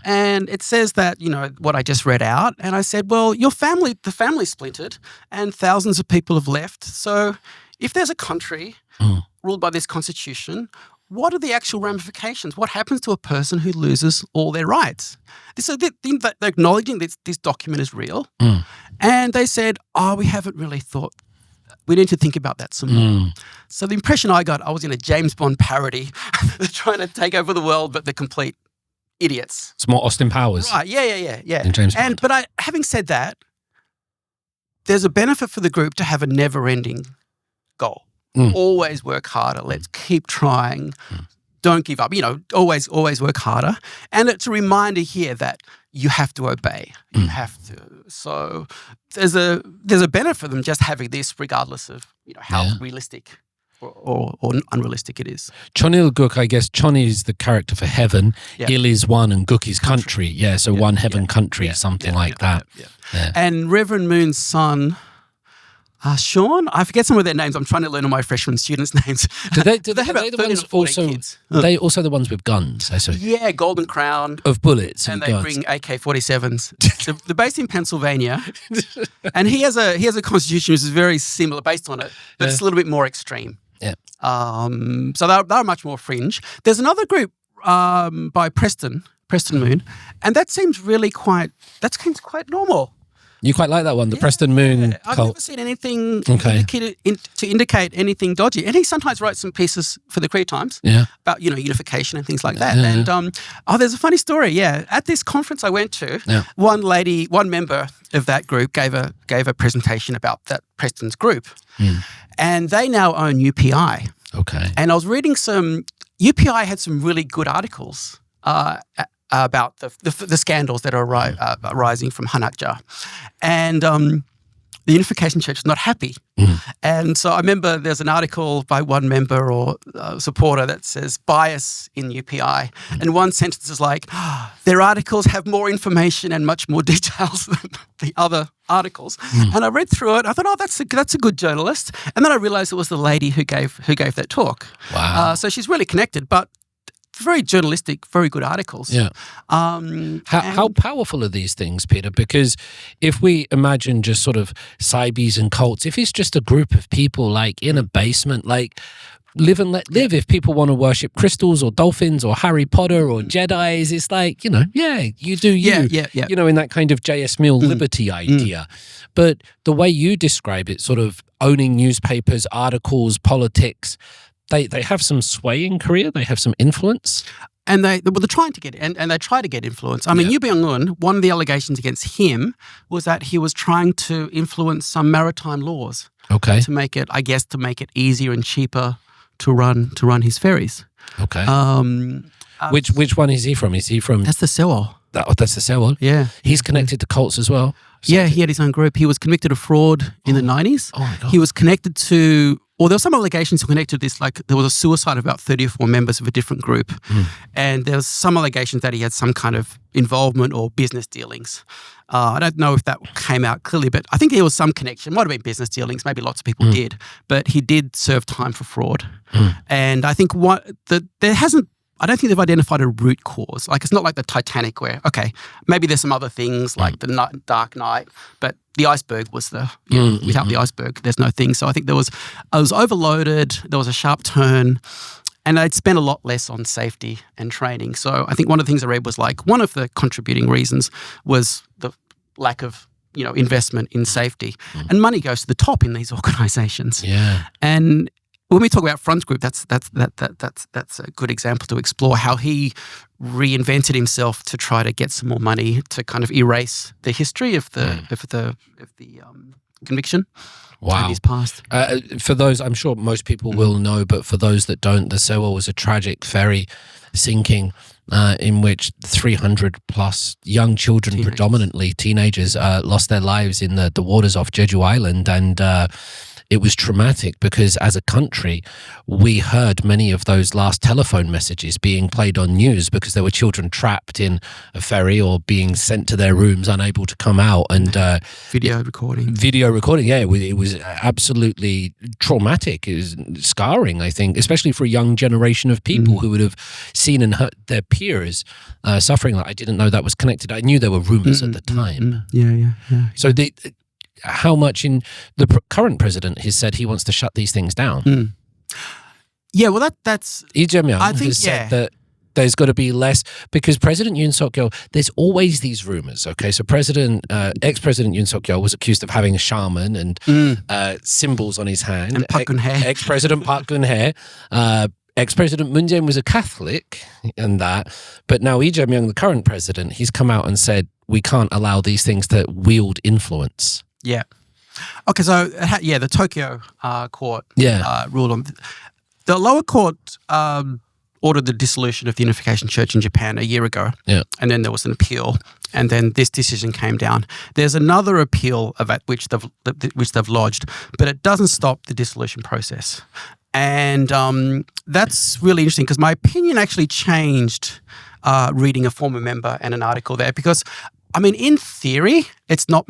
and it says that, you know, what I just read out. And I said, well, the family splintered and thousands of people have left. So if there's a country ruled by this constitution, what are the actual ramifications? What happens to a person who loses all their rights? So they're acknowledging that this document is real. And they said, we haven't really thought. We need to think about that some more. So the impression I got, I was in a James Bond parody. They're trying to take over the world, but they're complete idiots. It's more Austin Powers. Right, yeah. In James Bond. But having said that, there's a benefit for the group to have a never-ending goal. Always work harder. Let's keep trying. Don't give up. You know, always work harder. And it's a reminder here that you have to obey. You have to. So there's a benefit for them just having this, regardless of, you know, how realistic or unrealistic it is. Chonil Guk, I guess Chon is the character for heaven. Il is one and Guk is country. Yeah, so one heaven country, something like that. Yeah. And Reverend Moon's son, Sean, I forget some of their names. I'm trying to learn all my freshman students' names. Do they have about 13 or 14 kids? Are they also the ones with guns? Yeah, Golden Crown. Of bullets and they bring AK-47s. They're based in Pennsylvania. And he has a constitution which is very similar based on it, but it's a little bit more extreme. Yeah. So they're much more fringe. There's another group by Preston Moon, and that seems quite normal. You quite like that one, the Preston Moon cult. I've never seen anything to indicate anything dodgy. And he sometimes writes some pieces for the Korea Times about, you know, unification and things like that. And there's a funny story. At this conference I went to, one member of that group gave a presentation about that Preston's group, and they now own UPI. Okay. And I was reading UPI had some really good articles about the scandals that are arising from Hanakja. And the Unification Church is not happy. And so I remember there's an article by one member or supporter that says bias in UPI. And one sentence is like, their articles have more information and much more details than the other articles. And I read through it. I thought, that's a good journalist. And then I realized it was the lady who gave that talk. Wow. So she's really connected, but very journalistic, very good articles. Yeah. How powerful are these things, Peter? Because if we imagine just sort of Cybes and cults, if it's just a group of people like in a basement, like live and let live. If people want to worship crystals or dolphins or Harry Potter or Jedis, it's like, you know, you do you. Yeah. You know, in that kind of J.S. Mill liberty idea. But the way you describe it, sort of owning newspapers, articles, politics, They have some sway in Korea. They have some influence. And they're trying to get and they try to get influence. I mean, Yoo Byung-un, one of the allegations against him was that he was trying to influence some maritime laws. Okay. To make it easier and cheaper to run his ferries. Okay. Which one is he from? Is he from? That's the Sewol. That's the Sewol. Yeah. He's connected to cults as well. So he had his own group. He was convicted of fraud in the 90s. Oh my God. He was connected to. Well, there were some allegations connected to this, like there was a suicide of about 30 or 4 members of a different group. And there was some allegations that he had some kind of involvement or business dealings. I don't know if that came out clearly, but I think there was some connection. Might have been business dealings. Maybe lots of people did. But he did serve time for fraud. And I think I don't think they've identified a root cause. Like, it's not like the Titanic where, okay, maybe there's some other things like the Dark Knight, but the iceberg was without the iceberg, there's no thing. So I think it was overloaded, there was a sharp turn, and they'd spent a lot less on safety and training. So I think one of the things I read was like, one of the contributing reasons was the lack of, you know, investment in safety. And money goes to the top in these organizations. Yeah. And when we talk about Fronts Group, that's a good example to explore how he reinvented himself to try to get some more money to kind of erase the history of the conviction. Wow. In his past. For those, I'm sure most people will know, but for those that don't, the Sewol was a tragic ferry sinking in which 300 plus young children, predominantly teenagers, lost their lives in the waters off Jeju Island. And it was traumatic because as a country, we heard many of those last telephone messages being played on news because there were children trapped in a ferry or being sent to their rooms unable to come out. And video recording, yeah, it was absolutely traumatic. It was scarring, I think, especially for a young generation of people who would have seen and heard their peers suffering. Like, I didn't know that was connected. I knew there were rumors at the time. Yeah. So how much in the current president has said he wants to shut these things down? Yeah, well, that's... Lee Jae-myung has said that there's got to be less, because President Yoon Suk-yeol, there's always these rumors, okay? So ex-President Yoon Suk-yeol was accused of having a shaman and symbols on his hand. And Park Geun-hye. Ex-President Park Geun-hye. Ex-President Moon Jae-in was a Catholic and that. But now Lee Jae-myung, the current president, he's come out and said, we can't allow these things to wield influence. Yeah. Okay, so, the Tokyo court ruled on... The lower court ordered the dissolution of the Unification Church in Japan a year ago. Yeah. And then there was an appeal. And then this decision came down. There's another appeal of it which they've lodged, but it doesn't stop the dissolution process. And that's really interesting because my opinion actually changed reading a former member and an article there because, I mean, in theory, it's not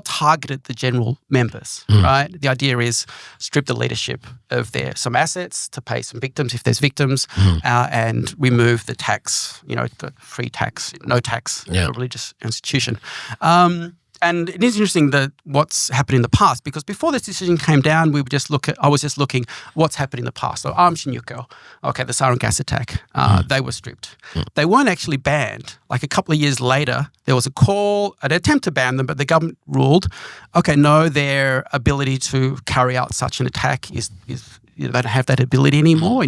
targeted at the general members, right? The idea is strip the leadership of some assets to pay some victims if there's victims and remove the tax, the free tax, no tax for a religious institution. And it is interesting that what's happened in the past, because before this decision came down, I was just looking what's happened in the past. So Aum Shinrikyo, the sarin gas attack, they were stripped. They weren't actually banned. Like a couple of years later, there was an attempt to ban them, but the government ruled, no, their ability to carry out such an attack is they don't have that ability anymore.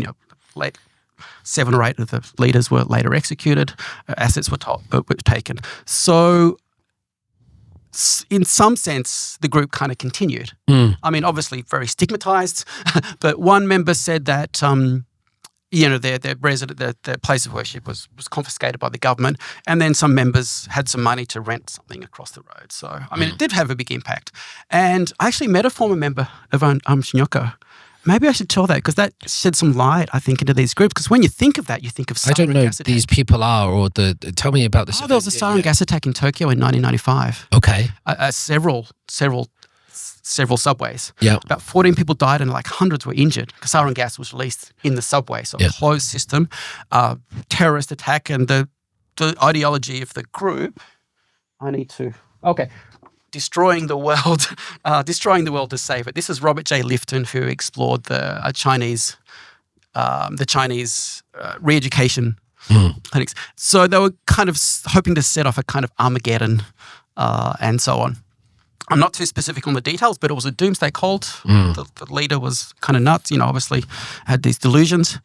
7 or 8 of the leaders were later executed. Assets were taken. So in some sense, the group kind of continued. I mean, obviously very stigmatized, but one member said that, their place of worship was confiscated by the government, and then some members had some money to rent something across the road. So, I mean, it did have a big impact. And I actually met a former member of Aum Shinrikyo. Maybe I should tell that because that shed some light, I think, into these groups. Because when you think of that, you think of sarin gas attack. I don't know who these people are, or tell me about this. There was a sarin gas attack in Tokyo in 1995. Okay. Several subways. Yeah. About 14 people died and hundreds were injured because sarin gas was released in the subway. So a closed system, terrorist attack, and the ideology of the group. Destroying the world to save it. This is Robert J. Lifton, who explored the Chinese re-education clinics. So they were kind of hoping to set off a kind of Armageddon and so on. I'm not too specific on the details, but it was a doomsday cult. The leader was kind of nuts, obviously had these delusions.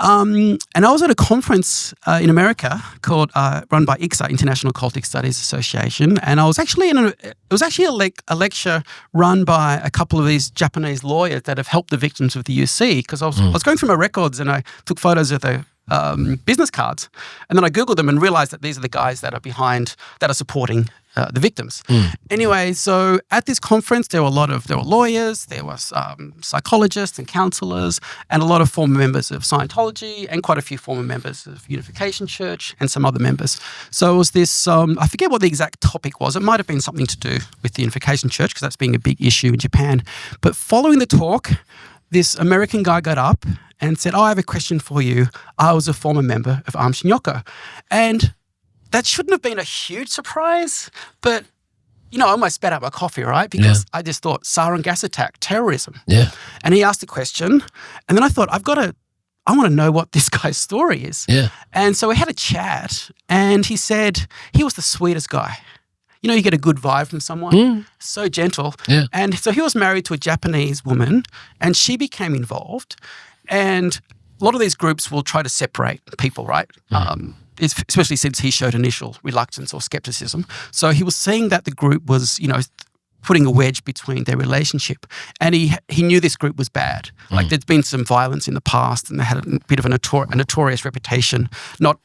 And I was at a conference in America called run by ICSA, International Cultic Studies Association, and I was actually it was actually a lecture run by a couple of these Japanese lawyers that have helped the victims of the UC, because I was going through my records and I took photos of the business cards, and then I Googled them and realized that these are the guys that are supporting the victims. Anyway, so at this conference, there were lawyers, there was psychologists and counselors, and a lot of former members of Scientology, and quite a few former members of Unification Church, and some other members. So it was this, I forget what the exact topic was. It might have been something to do with the Unification Church, because that's being a big issue in Japan. But following the talk, this American guy got up and said, I have a question for you. I was a former member of Aum Shinrikyo. And that shouldn't have been a huge surprise, but, I almost spat out my coffee, right? Because I just thought, sarin gas attack, terrorism. Yeah. And he asked a question, and then I thought, I want to know what this guy's story is. Yeah. And so we had a chat, and he said he was the sweetest guy. You get a good vibe from someone, so gentle. Yeah. And so he was married to a Japanese woman, and she became involved. And a lot of these groups will try to separate people, right? Especially since he showed initial reluctance or skepticism. So he was saying that the group was, putting a wedge between their relationship. And he knew this group was bad. Like there'd been some violence in the past, and they had a bit of a notorious reputation, not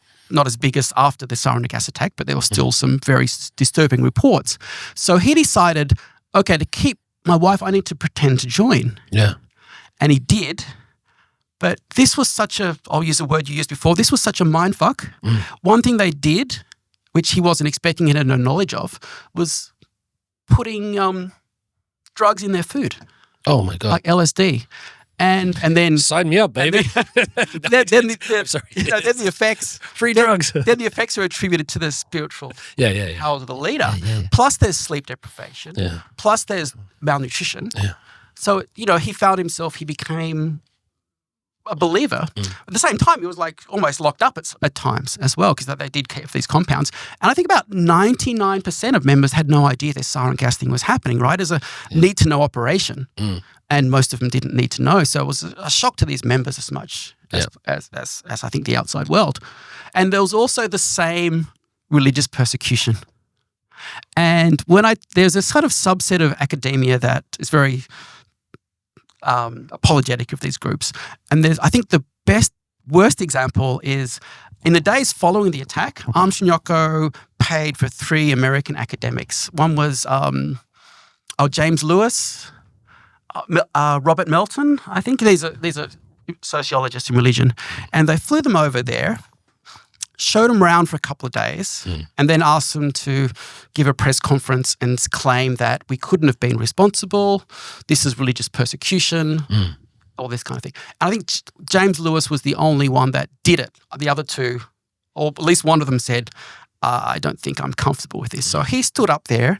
as big as after the sarin gas attack, but there were still some very disturbing reports. So he decided, to keep my wife, I need to pretend to join. Yeah. And he did. But this was I'll use a word you used before, this was such a mindfuck. One thing they did, which he wasn't expecting and had no knowledge of, was putting drugs in their food. Oh my God. Like LSD. And then sign me up, baby. Then the effects. Free drugs. Then the effects are attributed to the spiritual powers of the leader. Yeah. Plus there's sleep deprivation. Yeah. Plus there's malnutrition. Yeah. So, he found himself, he became a believer. At the same time, he was like almost locked up at times as well, because they did care for these compounds. And I think about 99% of members had no idea this sarin gas thing was happening, right? As a need-to-know operation. And most of them didn't need to know. So it was a shock to these members as much as I think the outside world. And there was also the same religious persecution. And there's a sort of subset of academia that is very apologetic of these groups. And I think the worst example is in the days following the attack, Aum Shinrikyo paid for 3 American academics. One was James Lewis, Robert Melton, I think. These are sociologists in religion. And they flew them over there, showed them around for a couple of days, and then asked them to give a press conference and claim that we couldn't have been responsible, this is religious persecution, all this kind of thing. And I think James Lewis was the only one that did it. The other 2, or at least one of them said, I don't think I'm comfortable with this. So he stood up there,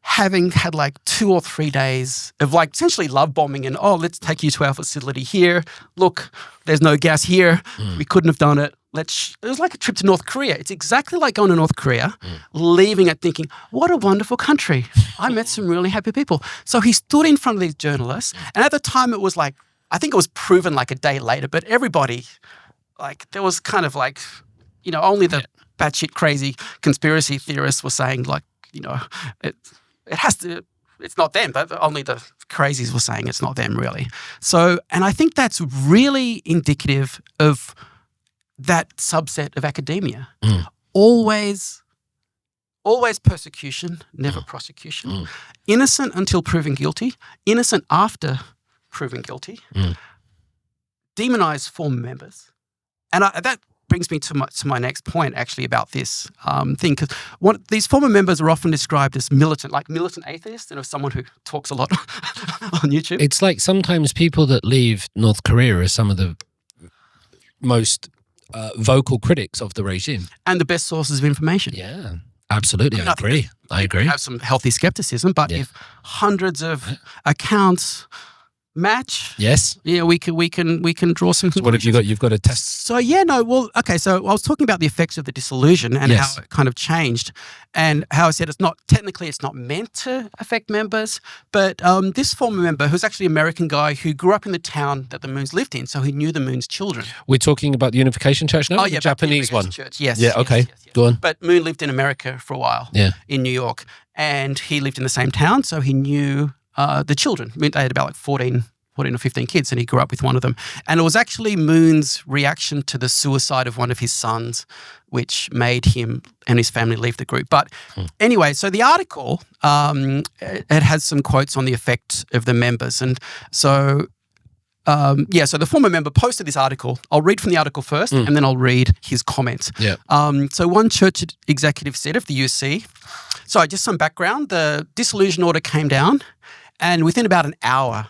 having had like 2 or 3 days of like essentially love bombing and, let's take you to our facility here. Look, there's no gas here. We couldn't have done it. It was like a trip to North Korea. It's exactly like going to North Korea, leaving it thinking, what a wonderful country. I met some really happy people. So he stood in front of these journalists. And at the time it was like, I think it was proven like a day later, but everybody, like there was kind of like, only the batshit crazy conspiracy theorists were saying like, it's not them, but only the crazies were saying it's not them really. So, and I think that's really indicative of that subset of academia. Always persecution, never prosecution. Innocent until proven guilty, innocent after proven guilty. Demonize former members. And that brings me to my next point actually about this thing, because these former members are often described as militant atheists, someone who talks a lot on YouTube. It's like sometimes people that leave North Korea are some of the most vocal critics of the regime. And the best sources of information. Yeah, absolutely. I agree. We have some healthy skepticism, but if hundreds of accounts match, we can draw some conclusions. So what have you got? You've got a test. So So I was talking about the effects of the dissolution and how it kind of changed, and how I said it's not meant to affect members, but this former member, who's actually an American guy who grew up in the town that the Moons lived in, so he knew the Moon's children. We're talking about the Unification Church now? The Japanese one? Church. Yes. Yeah, okay. Yes. Go on. But Moon lived in America for a while, in New York, and he lived in the same town, so he knew the children. I mean, they had about like 14 or 15 kids, and he grew up with one of them. And it was actually Moon's reaction to the suicide of one of his sons, which made him and his family leave the group. But anyway, so the article, it has some quotes on the effect of the members. And so, so the former member posted this article. I'll read from the article first, and then I'll read his comments. So one church executive said of the UC, just some background, the dissolution order came down, and within about an hour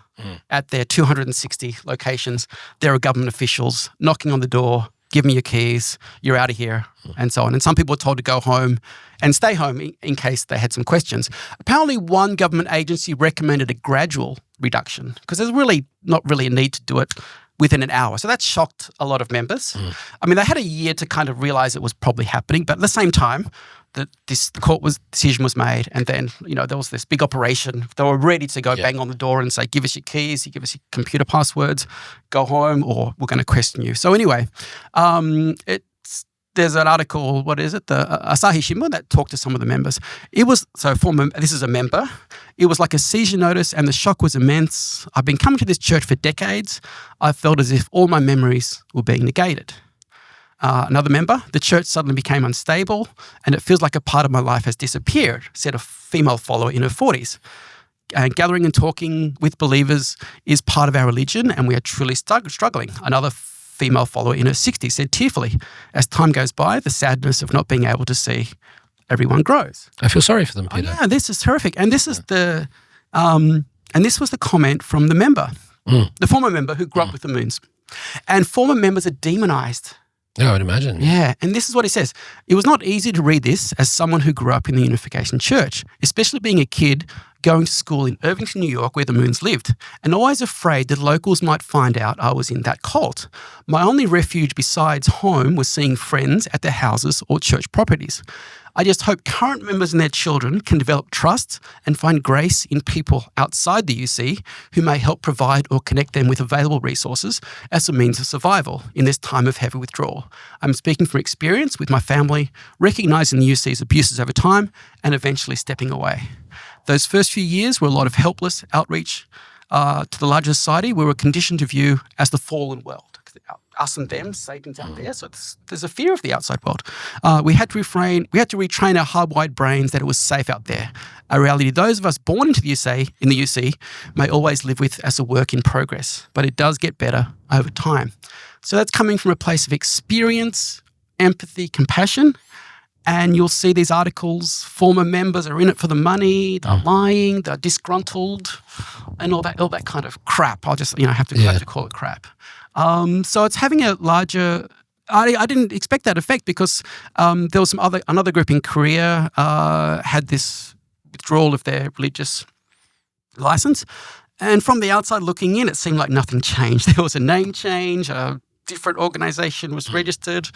at their 260 locations, there are government officials knocking on the door, give me your keys, you're out of here, and so on. And some people were told to go home and stay home in case they had some questions. Apparently, one government agency recommended a gradual reduction because there's really not really a need to do it within an hour. So that shocked a lot of members. I mean, they had a year to kind of realize it was probably happening, but at the same time, the decision was made, and then there was this big operation. They were ready to go bang on the door and say, "Give us your keys, you give us your computer passwords, go home, or we're going to question you." So anyway, there's an article. What is it? The Asahi Shimbun that talked to some of the members. It was this is a member. It was like a seizure notice, and the shock was immense. I've been coming to this church for decades. I felt as if all my memories were being negated. Another member, the church suddenly became unstable and it feels like a part of my life has disappeared, said a female follower in her 40s. gathering and talking with believers is part of our religion, and we are truly struggling. Another female follower in her 60s said tearfully, as time goes by, the sadness of not being able to see everyone grows. I feel sorry for them, Peter. Oh, yeah, this is terrific. And this is and this was the comment from the member, the former member who grew up with the Moons. And former members are demonized. Yeah, I would imagine. Yeah, and this is what he says. It was not easy to read this as someone who grew up in the Unification Church, especially being a kid going to school in Irvington, New York, where the Moons lived, and always afraid that locals might find out I was in that cult. My only refuge besides home was seeing friends at their houses or church properties. I just hope current members and their children can develop trust and find grace in people outside the UC who may help provide or connect them with available resources as a means of survival in this time of heavy withdrawal. I'm speaking from experience with my family, recognising the UC's abuses over time and eventually stepping away. Those first few years were a lot of helpless outreach to the larger society we were conditioned to view as the fallen world. Us and them, Satan's out there. So there's a fear of the outside world. We had to retrain our hardwired brains that it was safe out there. A reality those of us born into the UC may always live with as a work in progress, but it does get better over time. So that's coming from a place of experience, empathy, compassion. And you'll see these articles, former members are in it for the money, they're lying, they're disgruntled, and all that kind of crap. I'll just have to call it crap. So it's having a larger. I didn't expect that effect because there was another group in Korea had this withdrawal of their religious license, and from the outside looking in, it seemed like nothing changed. There was a name change, a different organisation was registered,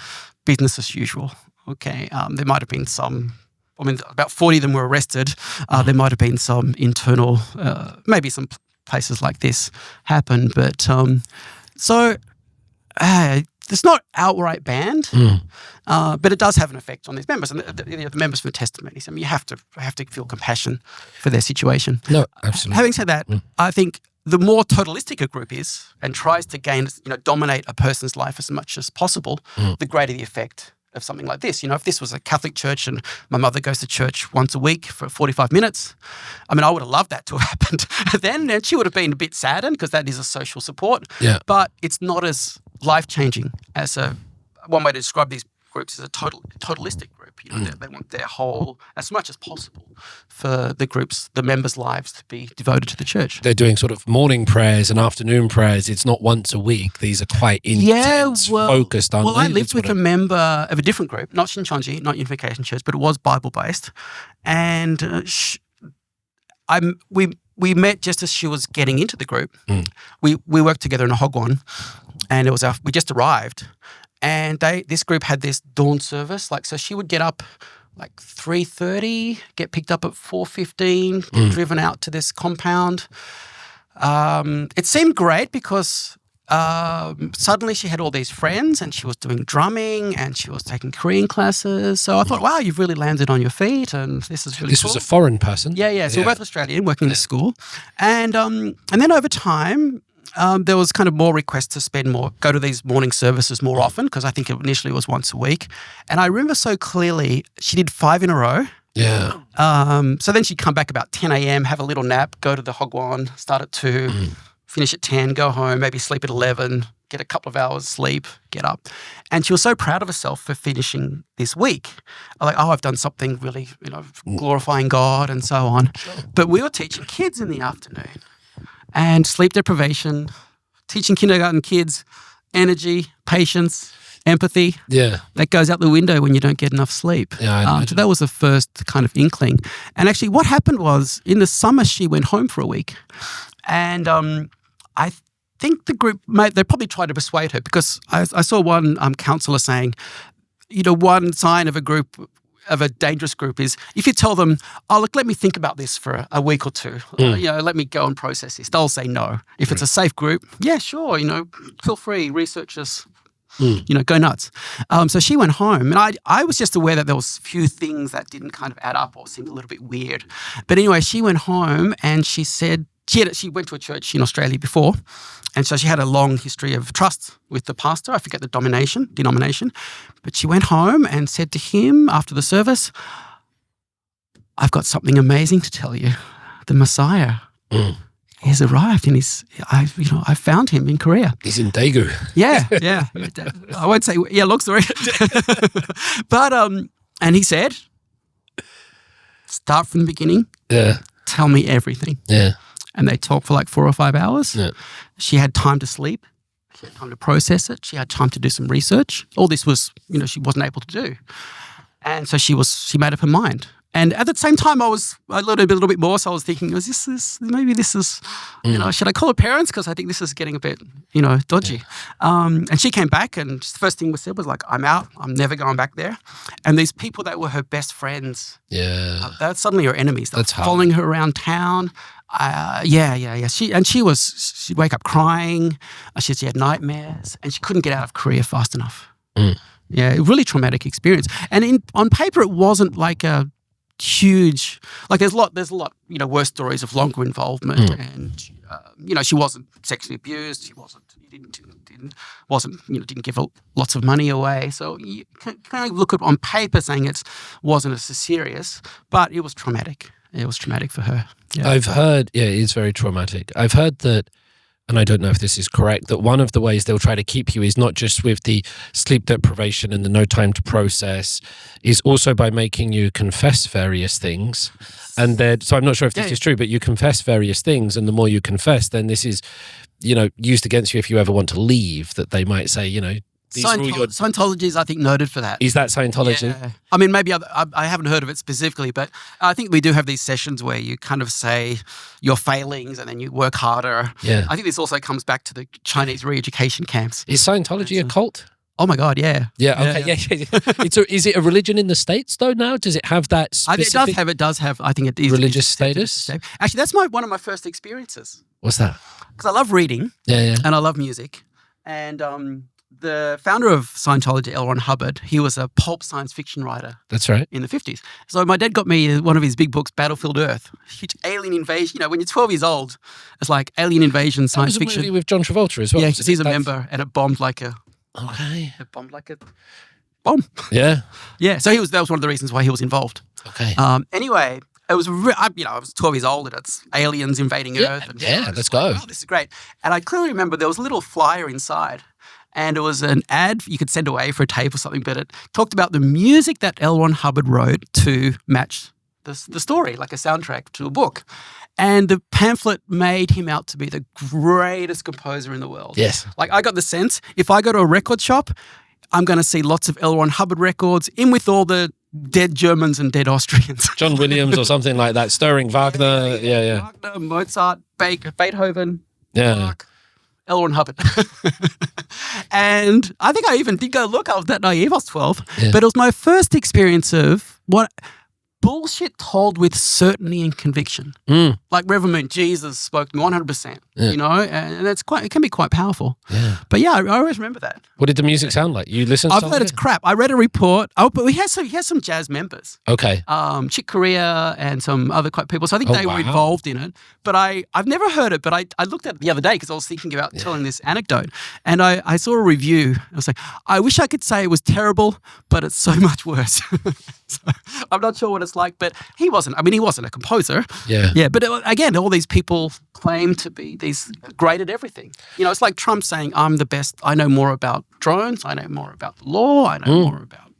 business as usual. Okay, there might have been some. About 40 of them were arrested. There might have been some internal, maybe some places like this happen, but. So it's not outright banned, but it does have an effect on these members. And the members for testimonies, you have to feel compassion for their situation. No, absolutely. Having said that, I think the more totalistic a group is and tries to dominate a person's life as much as possible, the greater the effect of something like this. If this was a Catholic church and my mother goes to church once a week for 45 minutes, I would have loved that to have happened then, and she would have been a bit saddened because that is a social support. Yeah. But it's not as life-changing as one way to describe these groups is a totalistic group. They want their whole, as much as possible, for the members' lives to be devoted to the church. They're doing sort of morning prayers and afternoon prayers. It's not once a week. These are quite intense, focused, aren't they? Well, I lived with a member of a different group, not Shincheonji, not Unification Church, but it was Bible-based. And we met just as she was getting into the group. We worked together in a hogwon, and we just arrived. And this group had this dawn service, so she would get up 3:30, get picked up at 4:15, get driven out to this compound. It seemed great because suddenly she had all these friends and she was doing drumming and she was taking Korean classes. So I thought, wow, you've really landed on your feet and this is really cool. This was a foreign person? Yeah. So we're both Australian, working in a school. And then over time, there was kind of more requests to go to these morning services more often because I think initially it was once a week. And I remember so clearly she did 5 in a row. Yeah. So then she'd come back about 10 a.m., have a little nap, go to the hogwon, start at 2, finish at 10, go home, maybe sleep at 11, get a couple of hours sleep, get up. And she was so proud of herself for finishing this week. I've done something really, glorifying God and so on. Sure. But we were teaching kids in the afternoon. And sleep deprivation, teaching kindergarten kids, energy, patience, empathy. Yeah. That goes out the window when you don't get enough sleep. Yeah, so that was the first kind of inkling. And actually what happened was in the summer she went home for a week. And I think the group, they probably tried to persuade her because I saw one counsellor saying, one sign of a dangerous group is if you tell them, let me think about this for a week or 2. Let me go and process this. They'll say no. If it's a safe group, yeah, sure, feel free, research us, go nuts. So she went home and I was just aware that there was a few things that didn't kind of add up or seemed a little bit weird. But anyway, she went home and she said, she went to a church in Australia before, and so she had a long history of trust with the pastor. I forget the denomination, but she went home and said to him after the service, I've got something amazing to tell you. the Messiah has arrived, and I found him in Korea. He's in Daegu. Yeah. I won't say, long story. But, and he said, start from the beginning. Yeah. Tell me everything. Yeah. And they talked for like 4 or 5 hours. Yeah. She had time to sleep. She had time to process it. She had time to do some research. All this was, she wasn't able to do. And so she made up her mind. And at the same time, I was a little bit more. So I was thinking, maybe this is, should I call her parents? Because I think this is getting a bit, dodgy. And she came back, and the first thing we said was like, I'm out. I'm never going back there. And these people that were her best friends, they're suddenly her enemies. They're following her around town. She'd wake up crying. She had nightmares, and she couldn't get out of Korea fast enough. Yeah, a really traumatic experience. And on paper, it wasn't like a huge, like there's a lot, worse stories of longer involvement, and she wasn't sexually abused. She didn't give lots of money away. So you can kind of look at on paper saying it wasn't as serious, but it was traumatic. It was traumatic for her. Yeah. I've heard, it is very traumatic. I've heard that, and I don't know if this is correct, that one of the ways they'll try to keep you is not just with the sleep deprivation and the no time to process, is also by making you confess various things. And then, so I'm not sure if this is true, but you confess various things, and the more you confess, then this is, used against you if you ever want to leave, that they might say, Scientology is, I think, noted for that. Is that Scientology? Yeah. I mean, maybe I haven't heard of it specifically, but I think we do have these sessions where you kind of say your failings and then you work harder. Yeah. I think this also comes back to the Chinese re-education camps. Is Scientology a cult? Oh my God, yeah. Yeah, okay, yeah. Is it a religion in the States though now? Does it have that specific It does have, I think it is. Religious status? Actually, that's one of my first experiences. What's that? Because I love reading. Yeah. And I love music. And the founder of Scientology, L. Ron Hubbard, he was a pulp science fiction writer. That's right. In the 50s. So my dad got me one of his big books, Battlefield Earth. Huge alien invasion. When you're 12 years old, it's like alien invasion science fiction. That was a movie with John Travolta as well. Yeah, because he's a member, and it bombed like a... Okay. It bombed like a bomb. Yeah. Yeah, so that was one of the reasons why he was involved. Okay. Anyway, it was, I was 12 years old, and it's aliens invading Earth. And, let's go. Oh, this is great. And I clearly remember there was a little flyer inside, and it was an ad you could send away for a tape or something, but it talked about the music that L. Ron Hubbard wrote to match the story, like a soundtrack to a book. And the pamphlet made him out to be the greatest composer in the world. Yes. Like, I got the sense, if I go to a record shop, I'm going to see lots of L. Ron Hubbard records in with all the dead Germans and dead Austrians. John Williams or something like that, stirring Wagner. Yeah. Wagner, Mozart, Beethoven, Bach, L. Ron Hubbard. And I think I even did go look. I was that naive. I was 12. Yeah. But it was my first experience of what bullshit told with certainty and conviction. Like Reverend Moon, Jesus spoke to me 100%, and it can be quite powerful. Yeah. But yeah, I always remember that. What did the music sound like? You listened to I've heard it's crap. I read a report. Oh, but he has some jazz members. Okay. Chick Corea and some other people. So I think they were involved in it. But I've never heard it, but I looked at it the other day because I was thinking about telling this anecdote. And I saw a review. I was like, I wish I could say it was terrible, but it's so much worse. So I'm not sure what it's like, but he wasn't a composer. Yeah. Yeah, but again, all these people claim to be these great at everything. It's like Trump saying, I'm the best. I know more about drones. I know more about the law. I know more about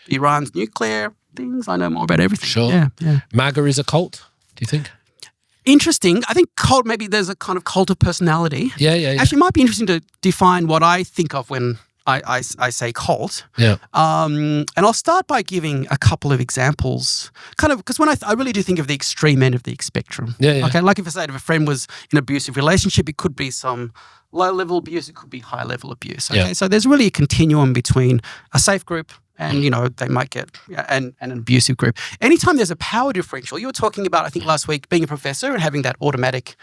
Iran's nuclear things. I know more about everything. Sure. Yeah. MAGA is a cult, do you think? Interesting. I think cult, maybe there's a kind of cult of personality. Yeah. Actually, it might be interesting to define what I think of when I say cult. Yeah. And I'll start by giving a couple of examples, kind of, because when I really do think of the extreme end of the spectrum. Yeah. Okay, like if I say if a friend was in an abusive relationship, it could be some low-level abuse, it could be high-level abuse. Okay, so there's really a continuum between a safe group and, they might get and an abusive group. Anytime there's a power differential, you were talking about, I think last week, being a professor and having that automatic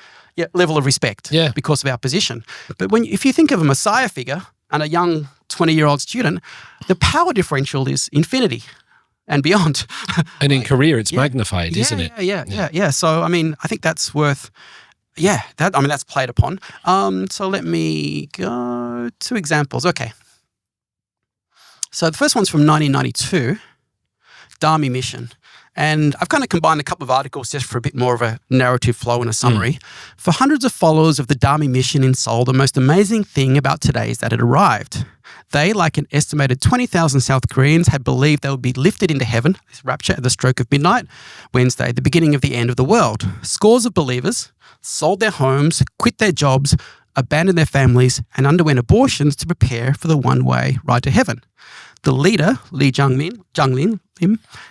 level of respect because of our position. But if you think of a messiah figure and a young 20-year-old student, the power differential is infinity and beyond. And in Korea, it's magnified, isn't it? Yeah. So, I think that's worth... Yeah, that's played upon. So let me go to examples. Okay. So the first one's from 1992, Dami Mission. And I've kind of combined a couple of articles just for a bit more of a narrative flow and a summary. For hundreds of followers of the Dharma mission in Seoul, the most amazing thing about today is that it arrived. They, like an estimated 20,000 South Koreans, had believed they would be lifted into heaven, this rapture, at the stroke of midnight, Wednesday, the beginning of the end of the world. Scores of believers sold their homes, quit their jobs, abandoned their families, and underwent abortions to prepare for the one-way ride to heaven. The leader, Lee Jung-lin,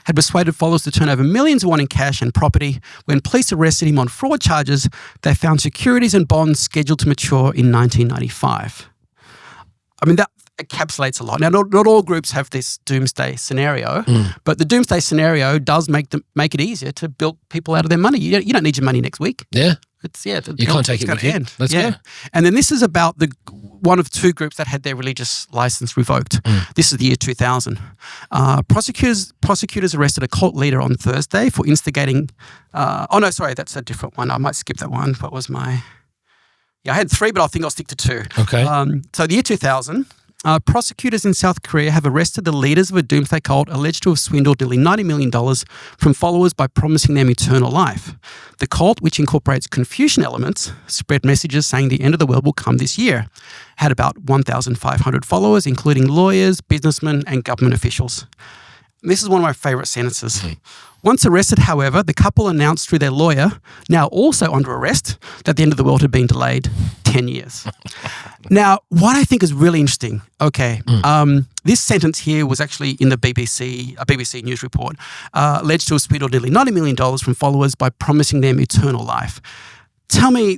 had persuaded followers to turn over millions of won in cash and property. When police arrested him on fraud charges, they found securities and bonds scheduled to mature in 1995. I mean, that encapsulates a lot. Now, not all groups have this doomsday scenario, but the doomsday scenario does make it easier to bilk people out of their money. You don't need your money next week. Yeah. You can't take it with you. Let's go. And then this is about one of two groups that had their religious license revoked. This is the year 2000. Prosecutors arrested a cult leader on Thursday for instigating. That's a different one. I might skip that one. What was my? Yeah, I had three, but I think I'll stick to two. Okay. So the year 2000. Prosecutors in South Korea have arrested the leaders of a doomsday cult alleged to have swindled nearly $90 million from followers by promising them eternal life. The cult, which incorporates Confucian elements, spread messages saying the end of the world will come this year. Had about 1,500 followers, including lawyers, businessmen, and government officials. This is one of my favourite sentences. Once arrested, however, the couple announced through their lawyer, now also under arrest, that the end of the world had been delayed 10 years. Now, what I think is really interesting, this sentence here was actually in the BBC, a BBC news report, alleged to have swindled nearly $90 million from followers by promising them eternal life. Tell me,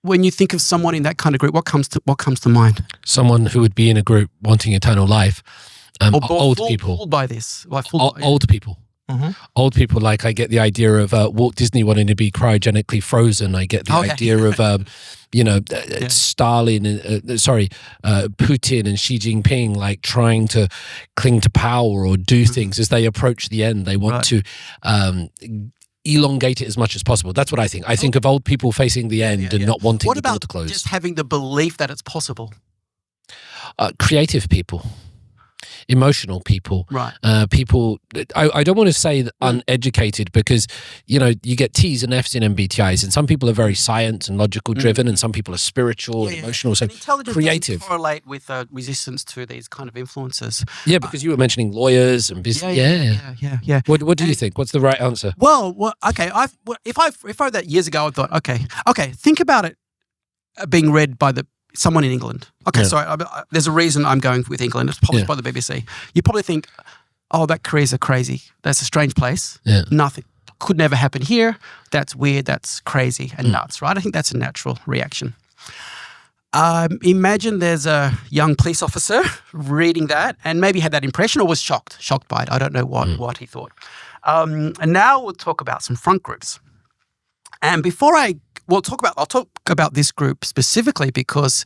when you think of someone in that kind of group, what comes to mind? Someone who would be in a group wanting eternal life. Old people. Fooled by this. Old people. Mm-hmm. Old people, like I get the idea of Walt Disney wanting to be cryogenically frozen. I get the idea of, Stalin, Putin and Xi Jinping, like trying to cling to power or do things as they approach the end. They want to elongate it as much as possible. That's what I think. I think of old people facing the end and not wanting the door to close. What about just having the belief that it's possible? Creative people. Emotional people, right? People. I don't want to say uneducated because you get T's and F's in MBTIs, and some people are very science and logical driven, and some people are spiritual and emotional. So creative correlate with resistance to these kind of influences. Yeah, because you were mentioning lawyers and business. Yeah. What do you think? What's the right answer? Well, okay. If I wrote that years ago, I thought, okay. Think about it being read by someone in England. Okay, sorry. There's a reason I'm going with England. It's published by the BBC. You probably think, that Korea's crazy. That's a strange place. Yeah. Nothing. Could never happen here. That's weird. That's crazy and nuts, right? I think that's a natural reaction. Imagine there's a young police officer reading that and maybe had that impression or was shocked by it. I don't know what he thought. And now we'll talk about some front groups. And before I'll talk about this group specifically because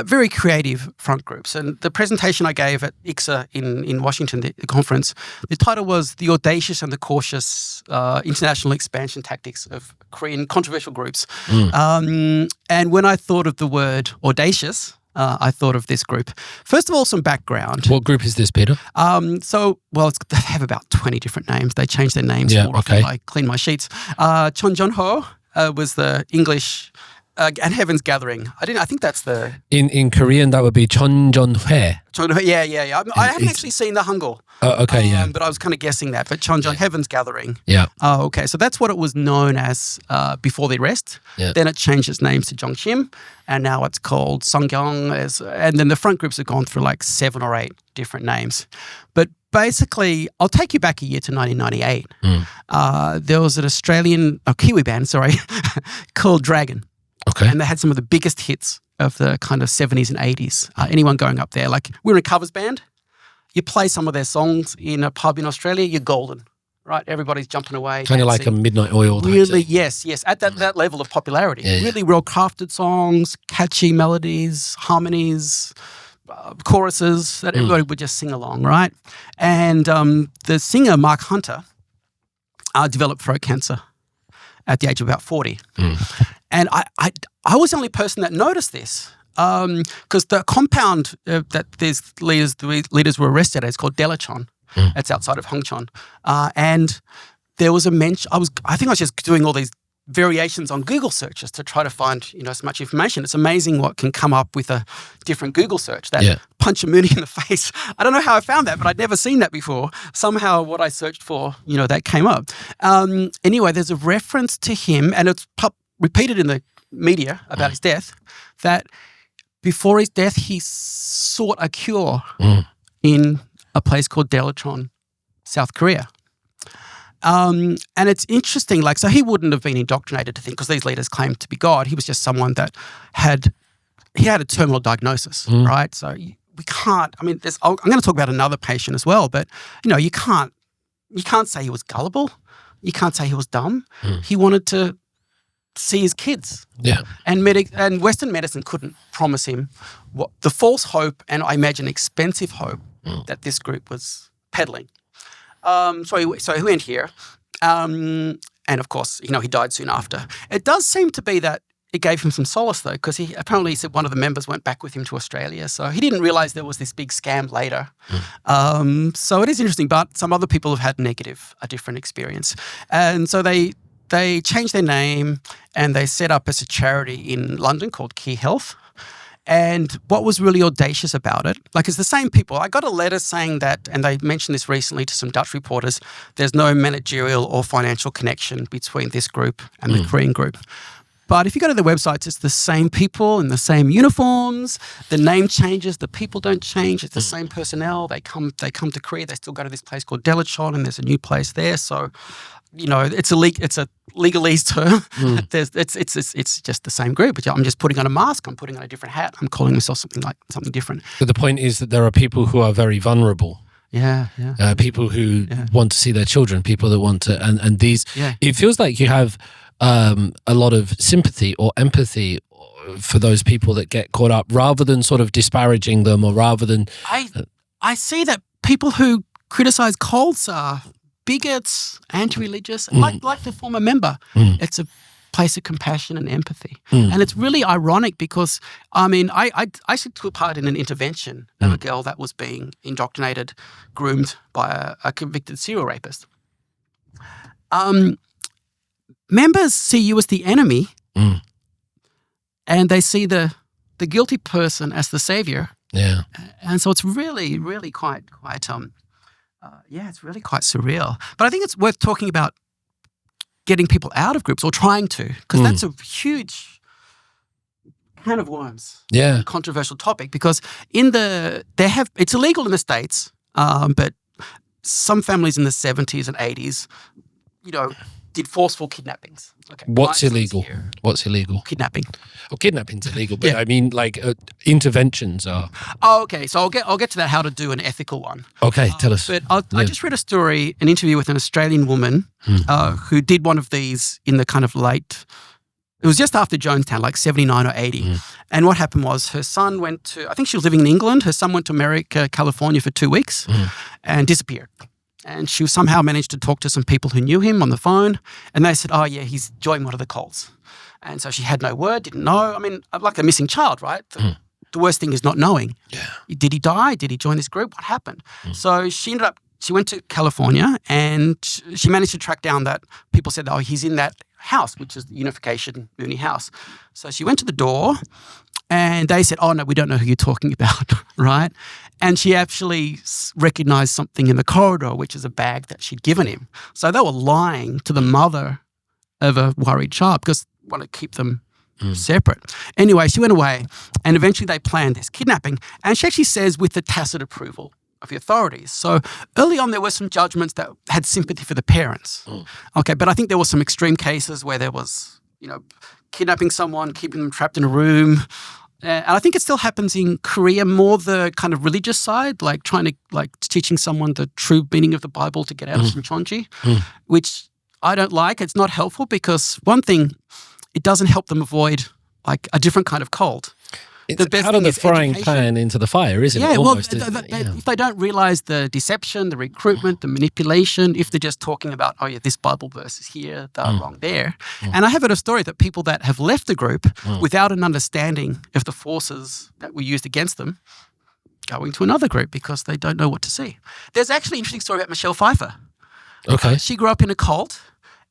very creative front groups. And the presentation I gave at ICSA in Washington, the conference, the title was The Audacious and the Cautious International Expansion Tactics of Korean Controversial Groups. And when I thought of the word audacious, I thought of this group. First of all, some background. What group is this, Peter? They have about 20 different names. They change their names more often. I clean my sheets. Chonjeonho was the English, and Heaven's Gathering. I think that's the... In Korean, that would be Chonjeonhwae. Yeah. I haven't actually seen the Hangul. But I was kind of guessing that. But Chonjeon, Heaven's Gathering. Yeah. Okay. So that's what it was known as before the arrest. Yeah. Then it changed its names to Jongshim, and now it's called Songyong. And then the front groups have gone through like 7 or 8 different names. But basically, I'll take you back a year to 1998. There was an Kiwi band, called Dragon. Okay. And they had some of the biggest hits of the kind of 70s and 80s. Anyone going up there, like we're a covers band, you play some of their songs in a pub in Australia, you're golden, right? Everybody's jumping away. Kind of like a Midnight Oil. Really, yes. At that level of popularity. Yeah. Really well-crafted songs, catchy melodies, harmonies, choruses that everybody would just sing along, right? And the singer, Mark Hunter, developed throat cancer at the age of about 40. And I was the only person that noticed this because the compound that these leaders were arrested at is called Delachon. It's outside of Hongcheon. And there was a mention, I think I was just doing all these variations on Google searches to try to find, as much information. It's amazing what can come up with a different Google search. That Punchamuni in the face. I don't know how I found that, but I'd never seen that before. Somehow what I searched for, that came up. Anyway, there's a reference to him, and it's repeated in the media about his death, that before his death, he sought a cure in a place called Daejeon, South Korea. And it's interesting, so he wouldn't have been indoctrinated to think, because these leaders claimed to be God. He was just someone that had a terminal diagnosis, right? So we can't, I'm going to talk about another patient as well, but, you can't say he was gullible. You can't say he was dumb. He wanted to see his kids. Yeah. And Western medicine couldn't promise him the false hope, and I imagine expensive hope, that this group was peddling. So he went here, and of course, he died soon after. It does seem to be that it gave him some solace, though, because he said one of the members went back with him to Australia, so he didn't realise there was this big scam later. So it is interesting, but some other people have had a different experience, and so they changed their name and they set up as a charity in London called Key Health. And what was really audacious about it, it's the same people. I got a letter saying that, and they mentioned this recently to some Dutch reporters, there's no managerial or financial connection between this group and the Korean group. But if you go to the websites, it's the same people in the same uniforms. The name changes, the people don't change. It's the same personnel. They come to Korea. They still go to this place called Daejeon, and there's a new place there. So, it's a legalese term. It's just the same group. But I'm just putting on a mask. I'm putting on a different hat. I'm calling myself something different. But the point is that there are people who are very vulnerable. Yeah. People who want to see their children. People that want to, and these. Yeah. It feels like you have a lot of sympathy or empathy for those people that get caught up, rather than sort of disparaging them, or rather than. I see that people who criticize cults are bigots, anti-religious, like the former member. It's a place of compassion and empathy. And it's really ironic because, I took part in an intervention of a girl that was being indoctrinated, groomed by a convicted serial rapist. Members see you as the enemy, and they see the guilty person as the savior. Yeah. And so it's really, really quite it's really quite surreal. But I think it's worth talking about getting people out of groups, or trying to, because that's a huge can of worms. Yeah. Controversial topic, because it's illegal in the States, but some families in the 70s and 80s, did forceful kidnappings. Okay. What's illegal? What's illegal? Kidnapping. Oh, kidnapping's illegal, but interventions are. Oh, okay. So I'll get to that, how to do an ethical one. Okay, tell us. But I just read an interview with an Australian woman who did one of these in the kind of late. It was just after Jonestown, 79 or 80. And what happened was her son went to, I think she was living in England. Her son went to America, California for 2 weeks and disappeared. And she somehow managed to talk to some people who knew him on the phone. And they said, oh, yeah, he's joined one of the cults. And so she had no word, didn't know. Like a missing child, right? The worst thing is not knowing. Yeah. Did he die? Did he join this group? What happened? So she went to California, and she managed to track down that people said, oh, he's in that house, which is the Unification Uni house. So she went to the door, and they said, oh, no, we don't know who you're talking about, right? And she actually recognized something in the corridor, which is a bag that she'd given him. So they were lying to the mother of a worried child because they want to keep them separate. Anyway, she went away, and eventually they planned this kidnapping. And she actually says with the tacit approval of the authorities. So early on, there were some judgments that had sympathy for the parents. Okay, but I think there were some extreme cases where there was, kidnapping someone, keeping them trapped in a room. And I think it still happens in Korea, more the kind of religious side, teaching someone the true meaning of the Bible to get out of Shincheonji, which I don't like. It's not helpful because one thing, it doesn't help them avoid a different kind of cult. It's out of the frying pan into the fire, isn't it? Almost, if they don't realize the deception, the recruitment, the manipulation, if they're just talking about, oh yeah, this Bible verse is here, they're wrong there. And I have heard a story that people that have left the group without an understanding of the forces that were used against them going to another group because they don't know what to see. There's actually an interesting story about Michelle Pfeiffer. Okay. She grew up in a cult,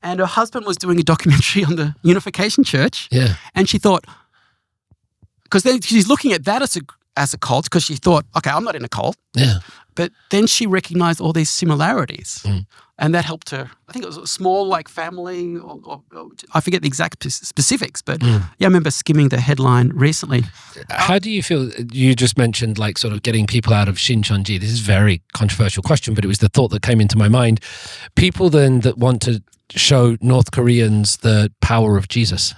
and her husband was doing a documentary on the Unification Church. Yeah. And she thought, because then she's looking at that as a cult, because she thought, okay, I'm not in a cult. Yeah. But then she recognized all these similarities. And that helped her. I think it was a small, like, family, or I forget the exact specifics, but I remember skimming the headline recently. How do you feel? You just mentioned, like, sort of getting people out of Shincheonji. This is a very controversial question, but it was the thought that came into my mind. People then that want to show North Koreans the power of Jesus.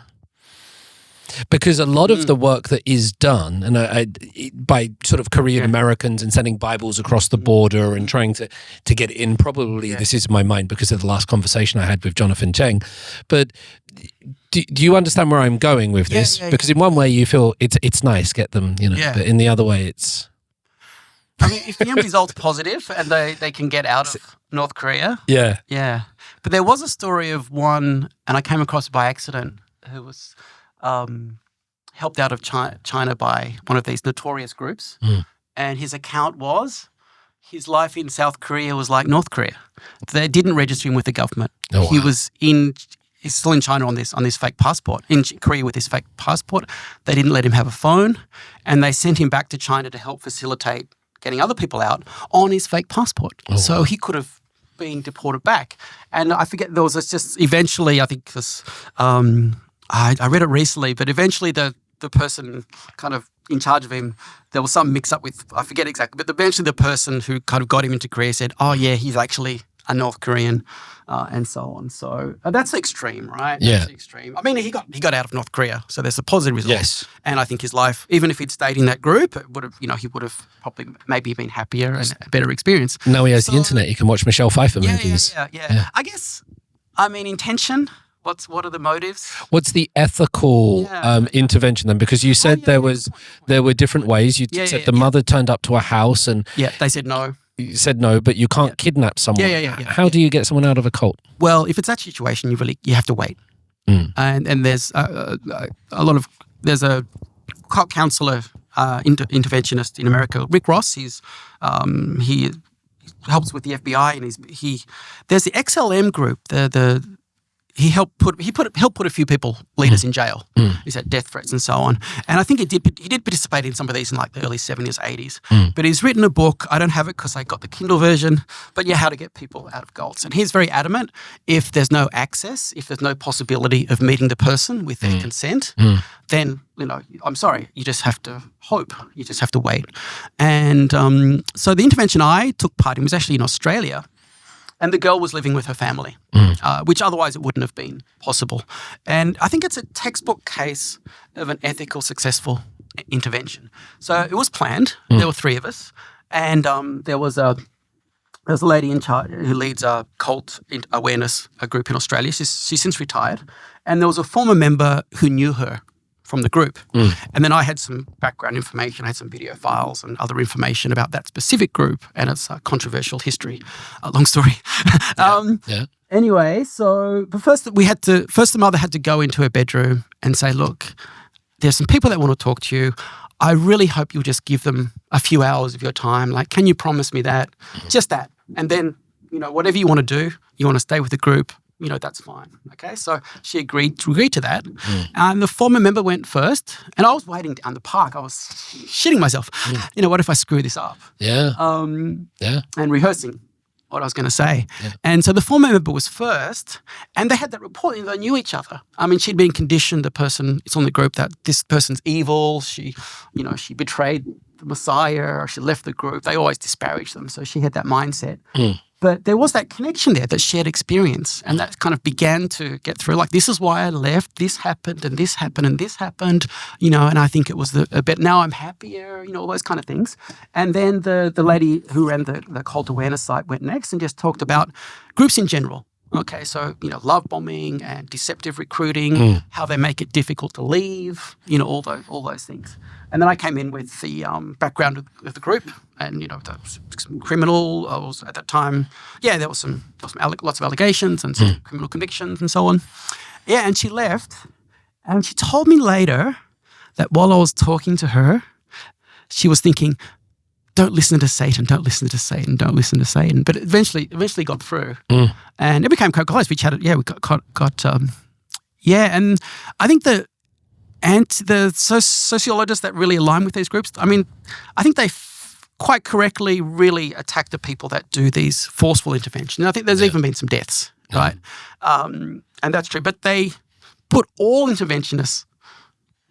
Because a lot of the work that is done by sort of Korean Americans and sending Bibles across the border and trying to get in, probably this is my mind because of the last conversation I had with Jonathan Cheng. But do you understand where I'm going with this? Because in one way you feel it's nice, get them, but in the other way it's... I mean, if the end result's positive and they can get out of North Korea. Yeah. Yeah. But there was a story of one, and I came across by accident, who was... helped out of China by one of these notorious groups. And his account was his life in South Korea was like North Korea. They didn't register him with the government. Oh, wow. He's still in China on this fake passport, in Korea with this fake passport. They didn't let him have a phone, and they sent him back to China to help facilitate getting other people out on his fake passport. Oh, so wow. He could have been deported back. And I forget, there was just eventually, I think this... I read it recently, but eventually the person kind of in charge of him, there was some mix-up with, I forget exactly, but eventually the person who kind of got him into Korea said, oh, yeah, he's actually a North Korean, and so on. So that's extreme, right? Yeah. That's extreme. I mean, he got out of North Korea, so there's a positive result. Yes. And I think his life, even if he'd stayed in that group, it would have, he would have probably maybe been happier and a better experience. Now he has the internet, he can watch Michelle Pfeiffer movies. Yeah. I guess, intention... What are the motives? What's the ethical intervention then? Because you said there were different ways. You said the mother turned up to a house and they said no. You said no, but you can't kidnap someone. How do you get someone out of a cult? Well, if it's that situation, you have to wait. And there's there's a cult counselor, interventionist in America, Rick Ross. He helps with the FBI, and there's the XLM group. He helped put a few leaders in jail. He's had death threats and so on. And I think he did participate in some of these in like the early 70s, 80s. But he's written a book. I don't have it because I got the Kindle version. But how to get people out of cults. And he's very adamant. If there's no access, if there's no possibility of meeting the person with their consent, then I'm sorry, you just have to hope. You just have to wait. And so the intervention I took part in was actually in Australia. And the girl was living with her family, which otherwise it wouldn't have been possible. And I think it's a textbook case of an ethical, successful intervention. So it was planned. There were three of us. And there was a lady in charge who leads a cult awareness group in Australia. She's since retired. And there was a former member who knew her from the group. And then I had some background information, I had some video files and other information about that specific group and its controversial history. Long story. Anyway, so first the mother had to go into her bedroom and say, look, there's some people that want to talk to you. I really hope you'll just give them a few hours of your time. Like, can you promise me that? Just that. And then, whatever you want to do, you want to stay with the group, that's fine. Okay, so she agreed to that. And the former member went first, and I was waiting down the park. I was shitting myself. What if I screw this up? And rehearsing what I was going to say. And so the former member was first, and they had that report, they knew each other. I mean, she'd been conditioned, it's on the group, that this person's evil. She betrayed the Messiah, or she left the group. They always disparage them, so she had that mindset. But there was that connection there, that shared experience, and that kind of began to get through. Like, this is why I left, this happened, and this happened, and this happened, and I think it was a bit, now I'm happier, all those kind of things. And then the lady who ran the cult awareness site went next and just talked about groups in general. Okay, so, love bombing and deceptive recruiting, how they make it difficult to leave, all those things. And then I came in with the background of the group, and, some criminal, I was at that time, there was lots of allegations and some criminal convictions and so on. And she left, and she told me later that while I was talking to her, she was thinking, don't listen to Satan, don't listen to Satan, don't listen to Satan. But eventually got through. And it became quite close. We chatted, we got and I think the sociologists that really align with these groups, I mean, I think they quite correctly really attack the people that do these forceful interventions. And I think there's even been some deaths, right? And that's true. But they put all interventionists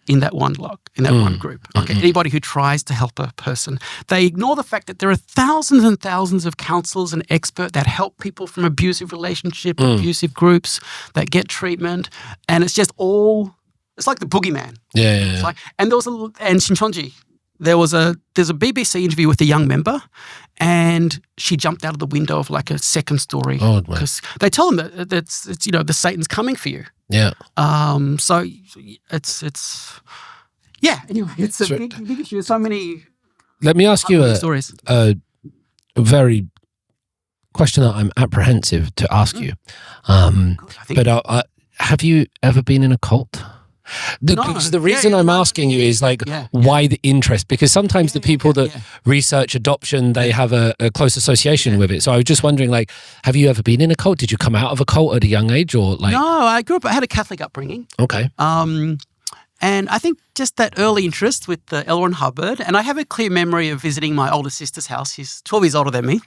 in that one one group. Okay, anybody who tries to help a person. They ignore the fact that there are thousands and thousands of counselors and experts that help people from abusive relationships, abusive groups, that get treatment. And it's just all, it's like the boogeyman. Yeah. Like, and there was and Shincheonji, there's a BBC interview with a young member, and she jumped out of the window of like a second story because they tell them that it's the Satan's coming for you. Yeah. So it's anyway, it's a big issue. There's so many. Let me ask you stories. A very question that I'm apprehensive to ask you. But have you ever been in a cult? Because the reason I'm asking you is why the interest? Because sometimes the people that research adoption, they have a close association with it. So I was just wondering, have you ever been in a cult? Did you come out of a cult at a young age, or like? No, I had a Catholic upbringing. Okay. And I think just that early interest with the L. Ron Hubbard, and I have a clear memory of visiting my older sister's house. She's 12 years older than me,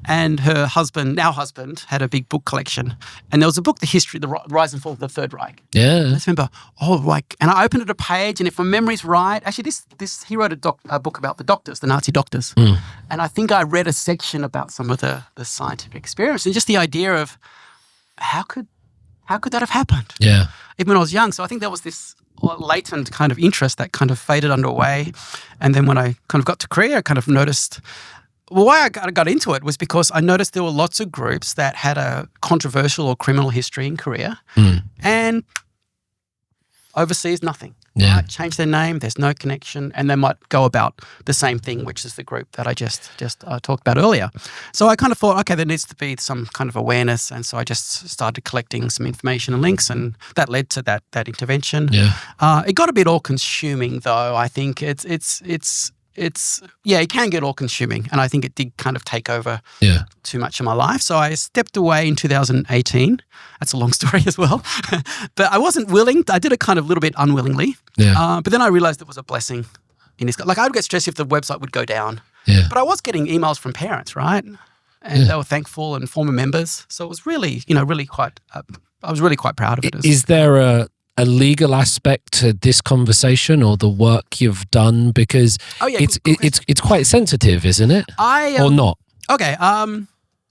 and her husband, had a big book collection. And there was a book, the Rise and Fall of the Third Reich. Yeah. I just remember, and I opened it a page, and if my memory's right, actually he wrote a book about the doctors, the Nazi doctors. And I think I read a section about some of the scientific experience, and just the idea of how could that have happened? Yeah. Even when I was young. So I think there was this latent kind of interest that kind of faded underway. And then when I kind of got to Korea, I kind of noticed, why I got into it was because I noticed there were lots of groups that had a controversial or criminal history in Korea, and overseas, nothing. Yeah. Right? Change their name, there's no connection, and they might go about the same thing, which is the group that I just talked about earlier. So I kind of thought, okay, there needs to be some kind of awareness, and so I just started collecting some information and links, and that led to that intervention. Yeah. It got a bit all-consuming, though. I think it can get all-consuming, and I think it did kind of take over too much of my life. So I stepped away in 2018. That's a long story as well. But I wasn't willing. I did it kind of a little bit unwillingly. Yeah. But then I realized it was a blessing in this. Like, I would get stressed if the website would go down. Yeah. But I was getting emails from parents, right? And they were thankful, and former members. So it was really, really quite, I was really quite proud of it. Is there a legal aspect to this conversation or the work you've done? Because it's quite sensitive, isn't it? Or not? Okay.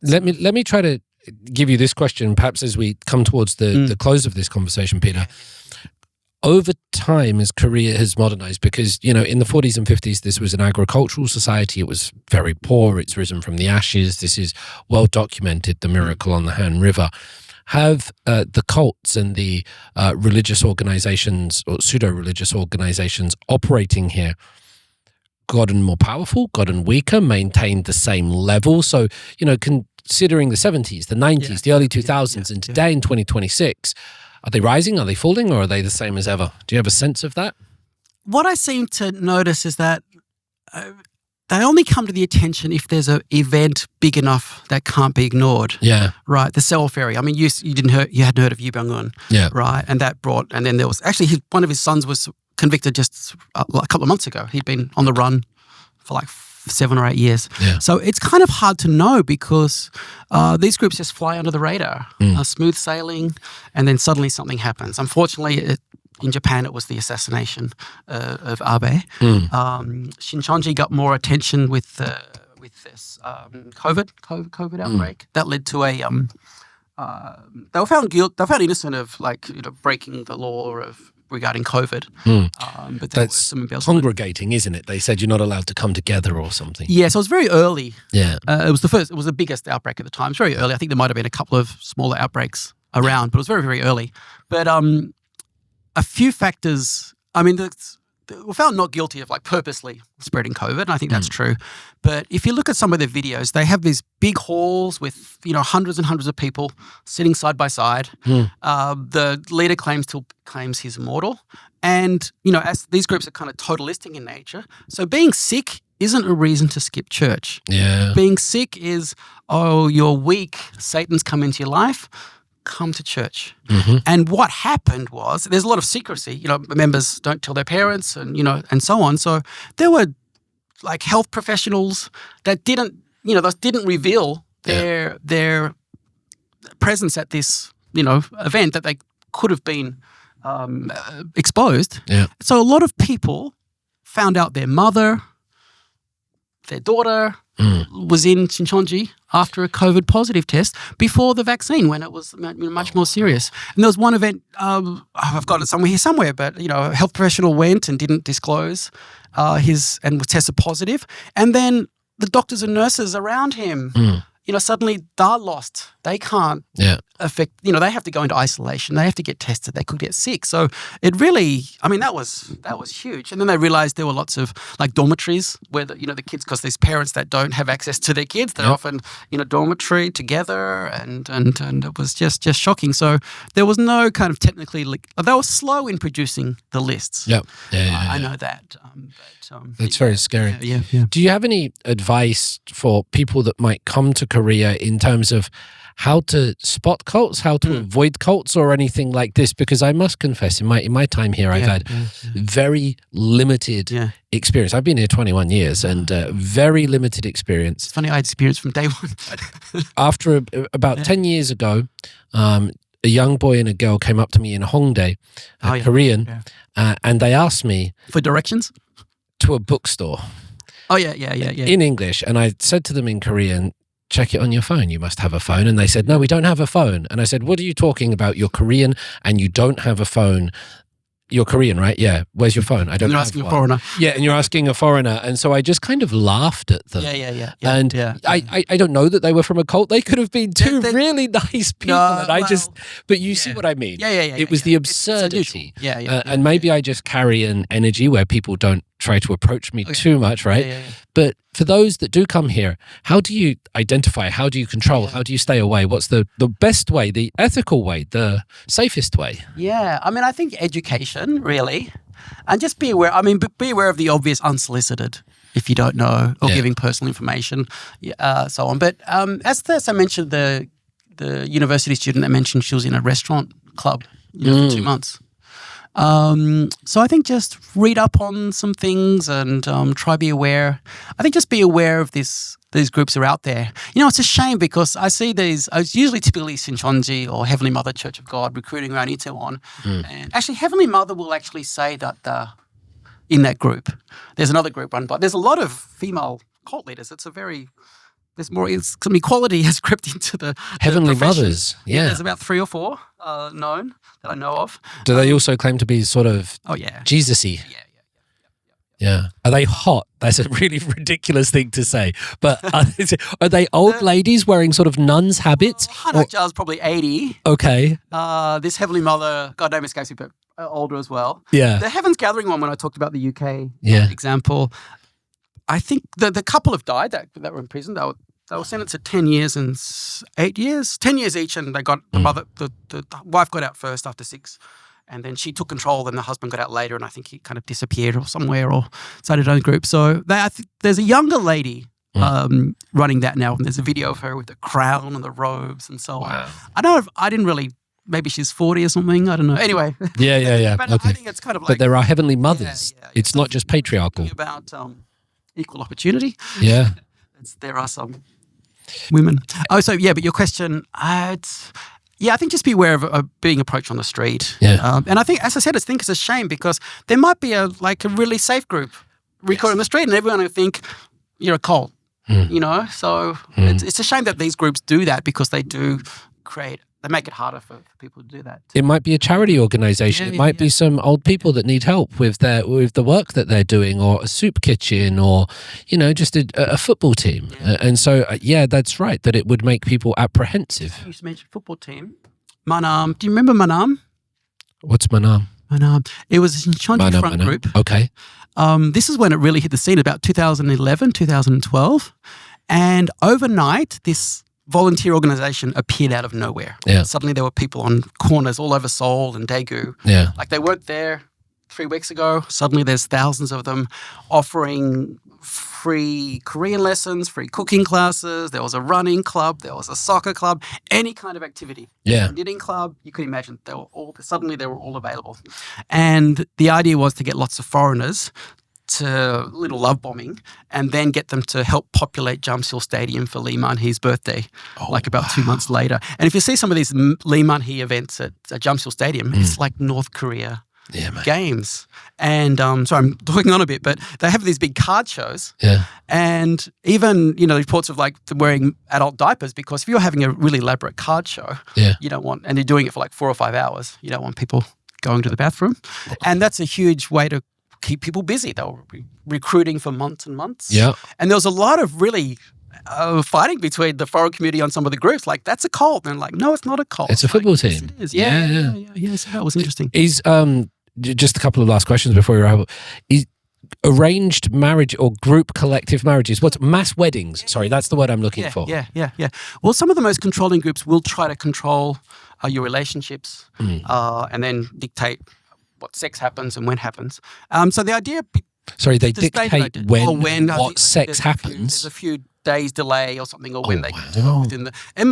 Let me try to give you this question, perhaps as we come towards the close of this conversation, Peter. Over time, as Korea has modernized, because, in the 40s and 50s, this was an agricultural society. It was very poor. It's risen from the ashes. This is well documented, the miracle on the Han River. Have the cults and the religious organizations or pseudo-religious organizations operating here gotten more powerful, gotten weaker, maintained the same level? So, considering the 70s, the 90s, the early 2000s, and today in 2026, are they rising, are they falling, or are they the same as ever? Do you have a sense of that? What I seem to notice is that they only come to the attention if there's an event big enough that can't be ignored. Yeah. Right. The Seoul Ferry. I mean, you hadn't heard of Yu Byung-un. Yeah. Right. And then there was actually one of his sons was convicted just a couple of months ago. He'd been on the run for like 7 or 8 years. Yeah. So it's kind of hard to know because these groups just fly under the radar, smooth sailing, and then suddenly something happens. Unfortunately, in Japan, it was the assassination of Abe. Shincheonji got more attention with this COVID outbreak. That led to a they were found innocent of breaking the law regarding COVID. But that's some congregating, isn't it? They said you're not allowed to come together or something. Yeah, so it was very early. Yeah, it was the biggest outbreak at the time. It was very early. I think there might have been a couple of smaller outbreaks around, but it was very, very early. But a few factors, I mean, were found not guilty of purposely spreading COVID, and I think that's true. But if you look at some of their videos, they have these big halls with hundreds and hundreds of people sitting side by side. The leader claims he's immortal, and as these groups are kind of totalistic in nature, so being sick isn't a reason to skip church. Yeah. Being sick is, oh, you're weak, Satan's come into your life, come to church. Mm-hmm. And what happened was, there's a lot of secrecy, members don't tell their parents and, and so on. So there were like health professionals that didn't reveal their presence at this, event that they could have been exposed. Yeah. So a lot of people found out their mother, their daughter was in Shincheonji after a COVID positive test before the vaccine, when it was much more serious. And there was one event, I've got it somewhere, but a health professional went and didn't disclose and was tested positive. And then the doctors and nurses around him, suddenly they're lost. They can't affect, they have to go into isolation. They have to get tested. They could get sick. So it really, that was huge. And then they realized there were lots of like dormitories where the kids, because there's parents that don't have access to their kids. They're often in a dormitory together, and it was just shocking. So there was no kind of technically, they were slow in producing the lists. Yep. I know that. It's very scary. Yeah. Do you have any advice for people that might come to Korea in terms of how to spot cults, how to avoid cults, or anything like this? Because I must confess, in my time here, I've had very limited experience. I've been here 21 years and very limited experience. It's funny, I had experience from day one. After about 10 years ago, a young boy and a girl came up to me in Hongdae, Korean, and they asked me for directions to a bookstore. Oh yeah. In English, and I said to them in Korean, check it on your phone. You must have a phone. And they said, no, we don't have a phone. And I said, what are you talking about? You're Korean and you don't have a phone. You're Korean, right? Yeah. Where's your phone? I don't have one. You're asking a foreigner. Yeah, and you're asking a foreigner. And so I just kind of laughed at them. Yeah. And I don't know that they were from a cult. They could have been two really nice people. But you see what I mean? Yeah. It was the absurdity. And maybe I just carry an energy where people don't try to approach me too much, right? Yeah. But for those that do come here, how do you identify? How do you control? How do you stay away? What's the best way, the ethical way, the safest way? Yeah, I think education, really. And just be aware, be aware of the obvious unsolicited, if you don't know, or giving personal information, so on. But as I mentioned, the university student that mentioned she was in a restaurant club for 2 months. So I think just read up on some things and try be aware. I think just be aware of these groups are out there. It's a shame because I see these, it's usually typically Shincheonji or Heavenly Mother Church of God recruiting around Itaewon. And actually Heavenly Mother will actually say that in that group. There's another group run by, there's a lot of female cult leaders. There's some equality has crept into the Heavenly profession. Mothers. Yeah. There's about 3 or 4 known that I know of. Do they also claim to be sort of Jesus-y? Yeah. Are they hot? That's a really ridiculous thing to say. But are they old ladies wearing sort of nuns' habits? Hanakja's probably 80. Okay. This Heavenly Mother, God name escapes me, but older as well. Yeah. The Heaven's Gathering one, when I talked about the UK example, I think the couple have died that were in prison. They were sentenced to 10 years and 8 years, 10 years each, and they got the wife got out first after 6, and then she took control, and the husband got out later, and I think he kind of disappeared or somewhere or started his own group. So there's a younger lady running that now, and there's a video of her with the crown and the robes and so on. I didn't really. Maybe she's 40 or something. I don't know. Anyway. Yeah. But I think it's kind of like. But there are heavenly mothers. It's not just patriarchal. About equal opportunity. Yeah. There are some women. But your question, I think just be aware of being approached on the street. Yeah. And I think, as I said, it's a shame because there might be a really safe group recording on the street, and everyone will think you're a cult. So it's a shame that these groups do that because they do they make it harder for people to do that. It might be a charity organization. It might be some old people that need help with the work that they're doing, or a soup kitchen, or just a football team. And so that's right, that it would make people apprehensive. You used to mention football team. Manam. Do you remember Manam? What's Manam? Manam. It was a Shincheonji front group. Okay. This is when it really hit the scene, about 2011, 2012. And overnight, this volunteer organization appeared out of nowhere. Yeah. Suddenly there were people on corners all over Seoul and Daegu. Yeah. Like they weren't there 3 weeks ago. Suddenly there's thousands of them offering free Korean lessons, free cooking classes. There was a running club. There was a soccer club. Any kind of activity. Yeah. Knitting club. You could imagine they were all available. And the idea was to get lots of foreigners to little love bombing and then get them to help populate Jamsil Stadium for Lee Man-hee's birthday, about 2 months later. And if you see some of these Lee Man-hee events at Jamsil Stadium, it's like North Korea games. And sorry, I'm talking on a bit, but they have these big card shows. Yeah. And even, reports of like them wearing adult diapers, because if you're having a really elaborate card show, you don't want, and you're doing it for like 4 or 5 hours, you don't want people going to the bathroom. And that's a huge way to keep people busy. They were recruiting for months and months. Yeah. And there was a lot of really fighting between the foreign community on some of the groups. Like, that's a cult. And like, no, it's not a cult. It's a football team. Yes, it is. Yeah. So that was interesting. Is just a couple of last questions before we wrap up. Is arranged marriage or group collective marriages? What's mass weddings? Sorry, that's the word I'm looking for. Yeah. Well, some of the most controlling groups will try to control your relationships and then dictate what sex happens and when happens. So the idea... Sorry, they dictate when what sex happens? There's a few days delay or something, or when they can do it within the... It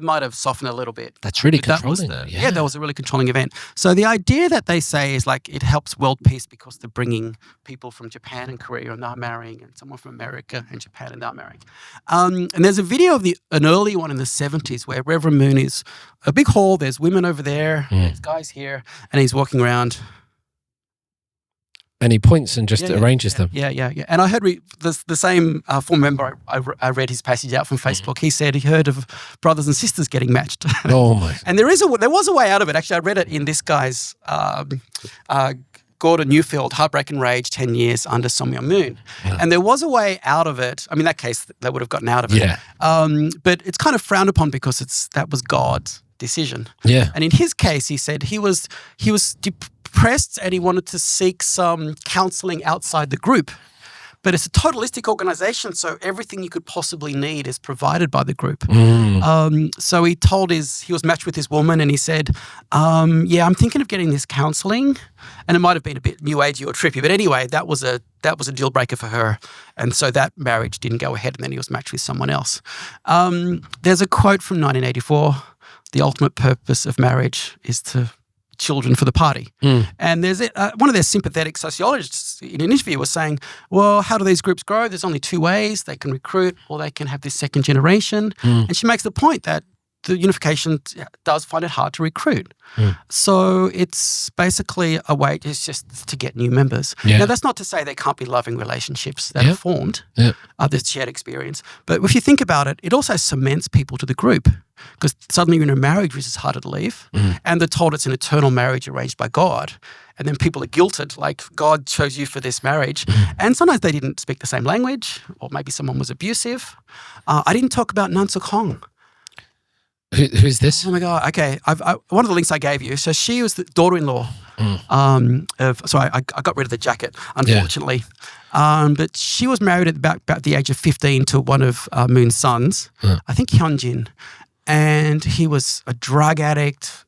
might have softened a little bit. That's really controlling. That was a really controlling event. So the idea that they say is like it helps world peace because they're bringing people from Japan and Korea and they're marrying, and someone from America and Japan and they're marrying. And there's a video of an early one in the 70s where Reverend Moon is a big hall. There's women over there, there's guys here, and he's walking around. And he points and just arranges them. Yeah. And I heard the same former member, I read his passage out from Facebook. He said he heard of brothers and sisters getting matched. Oh, my. And there was a way out of it. Actually, I read it in this guy's Gordon Newfield, Heartbreak and Rage, 10 Years Under Sookmyung Moon. Yeah. And there was a way out of it. I mean, in that case, they would have gotten out of it. Yeah. But it's kind of frowned upon because that was God's decision. Yeah. And in his case, he said he was depressed and he wanted to seek some counseling outside the group. But it's a totalistic organization, so everything you could possibly need is provided by the group. So he was matched with this woman and he said, I'm thinking of getting this counseling. And it might have been a bit new agey or trippy, but anyway, that was a deal breaker for her. And so that marriage didn't go ahead, and then he was matched with someone else. There's a quote from 1984, "The ultimate purpose of marriage is to children for the party." And there's one of their sympathetic sociologists in an interview was saying, well, how do these groups grow? There's only two ways. They can recruit or they can have this second generation. And she makes the point that the Unification does find it hard to recruit. So it's basically a way just to get new members. Now, that's not to say there can't be loving relationships that are formed, this shared experience. But if you think about it, it also cements people to the group, because suddenly you're in a marriage which is harder to leave, and they're told it's an eternal marriage arranged by God. And then people are guilted, like God chose you for this marriage. And sometimes they didn't speak the same language, or maybe someone was abusive. I didn't talk about Nan Suk-hong. Who's this? Oh my God. Okay. One of the links I gave you. So she was the daughter-in-law sorry, I got rid of the jacket, unfortunately. But she was married at about the age of 15 to one of Moon's sons, I think Hyunjin. And he was a drug addict,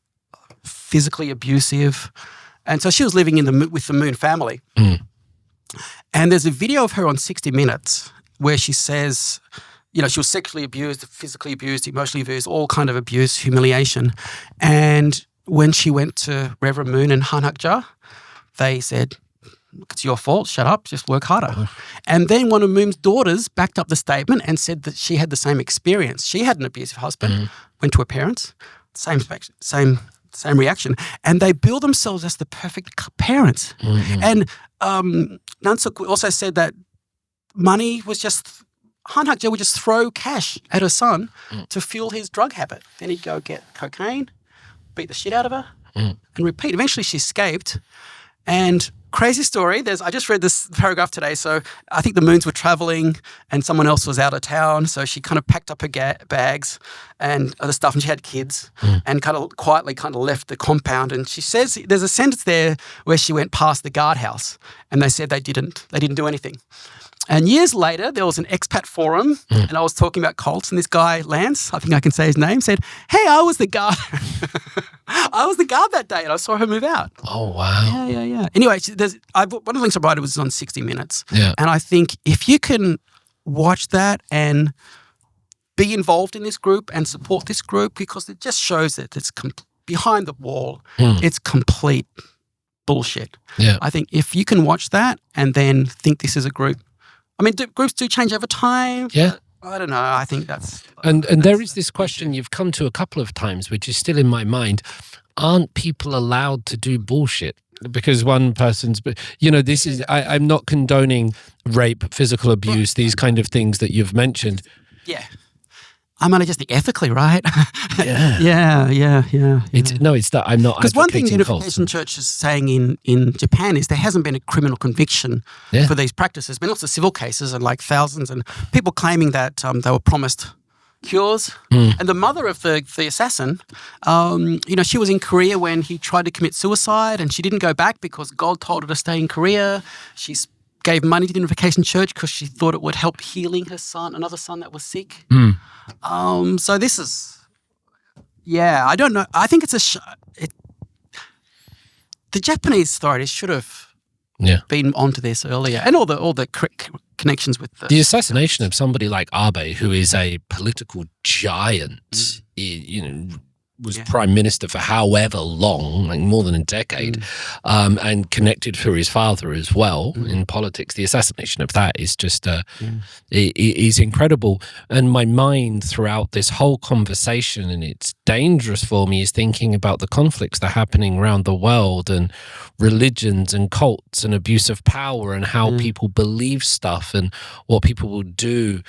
physically abusive. And so she was living with the Moon family. And there's a video of her on 60 Minutes where she says, she was sexually abused, physically abused, emotionally abused, all kind of abuse, humiliation. And when she went to Reverend Moon and Han Hak-ja, they said, it's your fault, shut up, just work harder. And then one of Moon's daughters backed up the statement and said that she had the same experience. She had an abusive husband, went to her parents, same reaction. And they build themselves as the perfect parents. And Nansuk also said that money was just... Han Hak-ja would just throw cash at her son to fuel his drug habit. Then he'd go get cocaine, beat the shit out of her, and repeat. Eventually she escaped. And crazy story, I just read this paragraph today. So I think the Moons were traveling and someone else was out of town. So she kind of packed up her bags and other stuff, and she had kids and kind of quietly left the compound. And she says there's a sentence there where she went past the guardhouse and they said they didn't do anything. And years later, there was an expat forum, and I was talking about cults, and this guy, Lance, I think I can say his name, said, hey, I was the guard. I was the guard that day and I saw her move out. Oh, wow. Yeah. Anyway, one of the things I wrote was on 60 Minutes. Yeah. And I think if you can watch that and be involved in this group and support this group, because it just shows that it's behind the wall. It's complete bullshit. Yeah. I think if you can watch that and then think this is a group, I mean, groups do change over time. Yeah. I don't know. I think that's... And there is this question you've come to a couple of times, which is still in my mind. Aren't people allowed to do bullshit? Because one person's... this is... I'm not condoning rape, physical abuse, these kind of things that you've mentioned. Yeah. I mean, I just think ethically, right? Yeah. Yeah. It's that I'm not. Because one thing Unification Church is saying in Japan is there hasn't been a criminal conviction for these practices. There's been lots of civil cases and like thousands and people claiming that they were promised cures. And the mother of the assassin, she was in Korea when he tried to commit suicide and she didn't go back because God told her to stay in Korea. She gave money to the Unification Church because she thought it would help healing her son, another son that was sick. So this is, I don't know. I think it's the Japanese authorities should have been onto this earlier, and all the connections with the assassination of somebody like Abe, who is a political giant. Was prime minister for however long, like more than a decade, and connected for his father as well in politics. The assassination of that is just is incredible. And my mind throughout this whole conversation, and it's dangerous for me, is thinking about the conflicts that are happening around the world and religions and cults and abuse of power and how people believe stuff and what people will do,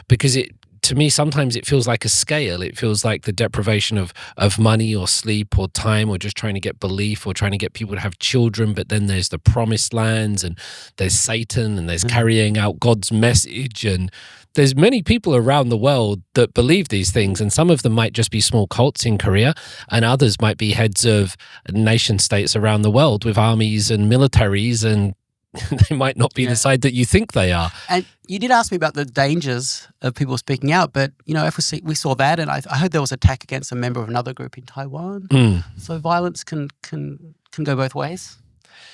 because to me, sometimes it feels like a scale. It feels like the deprivation of money or sleep or time or just trying to get belief or trying to get people to have children. But then there's the promised lands and there's Satan and there's carrying out God's message. And there's many people around the world that believe these things. And some of them might just be small cults in Korea and others might be heads of nation states around the world with armies and militaries, and they might not be the side that you think they are. And you did ask me about the dangers of people speaking out, but if we saw that, and I heard there was an attack against a member of another group in Taiwan. So violence can go both ways.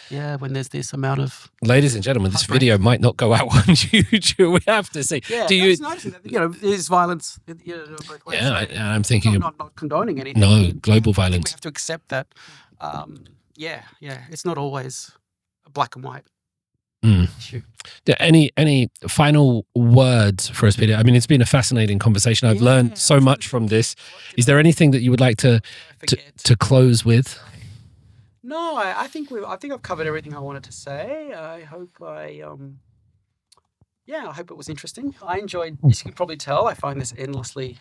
Yeah, when there's this amount of... Ladies and gentlemen, this video might not go out on YouTube. We have to see. Yeah, I was noticing that, there's violence both ways. Yeah, I'm thinking... Not condoning anything. No, global violence. We have to accept that, it's not always black and white. Issue. Any final words for us, Peter? I mean, it's been a fascinating conversation. I've learned so much from this. Is there anything that you would like to close with? No, I think I've covered everything I wanted to say. I hope I hope it was interesting. I enjoyed, as you can probably tell, I find this endlessly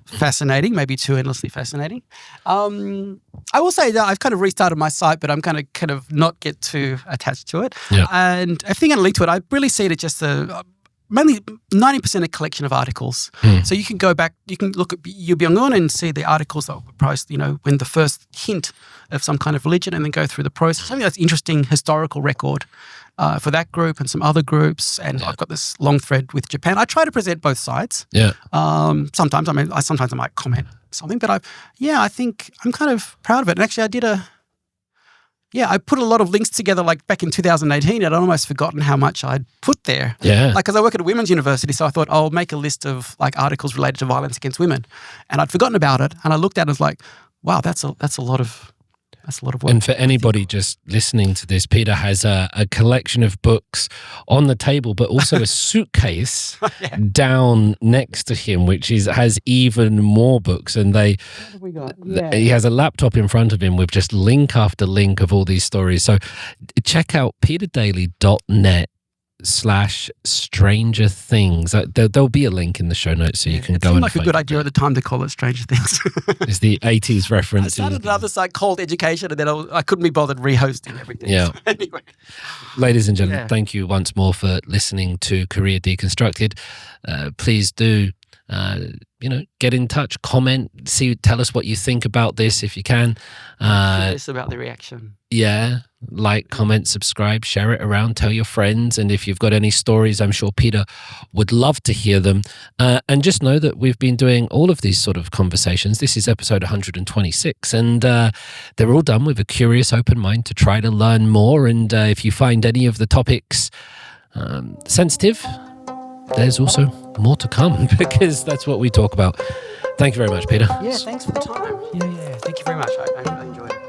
fascinating, maybe too endlessly fascinating. I will say that I've kind of restarted my site, but I'm going to kind of not get too attached to it. Yeah. And everything going to lead to it, I really see it as just mainly 90% a collection of articles. So you can go back, you can look at Yu Byung-un and see the articles that were priced, when the first hint of some kind of religion, and then go through the process. I think that's interesting historical record for that group and some other groups. And I've got this long thread with Japan. I try to present both sides. Yeah. Sometimes, sometimes I might comment something, but I think I'm kind of proud of it. And actually I put a lot of links together like back in 2018. I'd almost forgotten how much I'd put there. Yeah. Like, because I work at a women's university, so I thought I'll make a list of like articles related to violence against women. And I'd forgotten about it. And I looked at it and was like, wow, that's a lot of work. And for anybody just listening to this, Peter has a collection of books on the table, but also a suitcase down next to him, which has even more books. And what have we got? He has a laptop in front of him with just link after link of all these stories. So check out peterdaily.net/Stranger Things. There'll be a link in the show notes so you can go and like a good idea at the time to call it Stranger Things. It's the 80s reference. I started another site called Education, and then I couldn't be bothered rehosting everything. Yeah. So anyway. Ladies and gentlemen, thank you once more for listening to Korea Deconstructed. Please do get in touch, comment, tell us what you think about this if you can. Curious about the reaction. Yeah, like, comment, subscribe, share it around, tell your friends. And if you've got any stories, I'm sure Peter would love to hear them. And just know that we've been doing all of these sort of conversations. This is episode 126, and they're all done with a curious, open mind to try to learn more. And if you find any of the topics sensitive, there's also more to come, because that's what we talk about. Thank you very much, Peter. Yeah, thanks for the time. Yeah, thank you very much. I enjoyed it.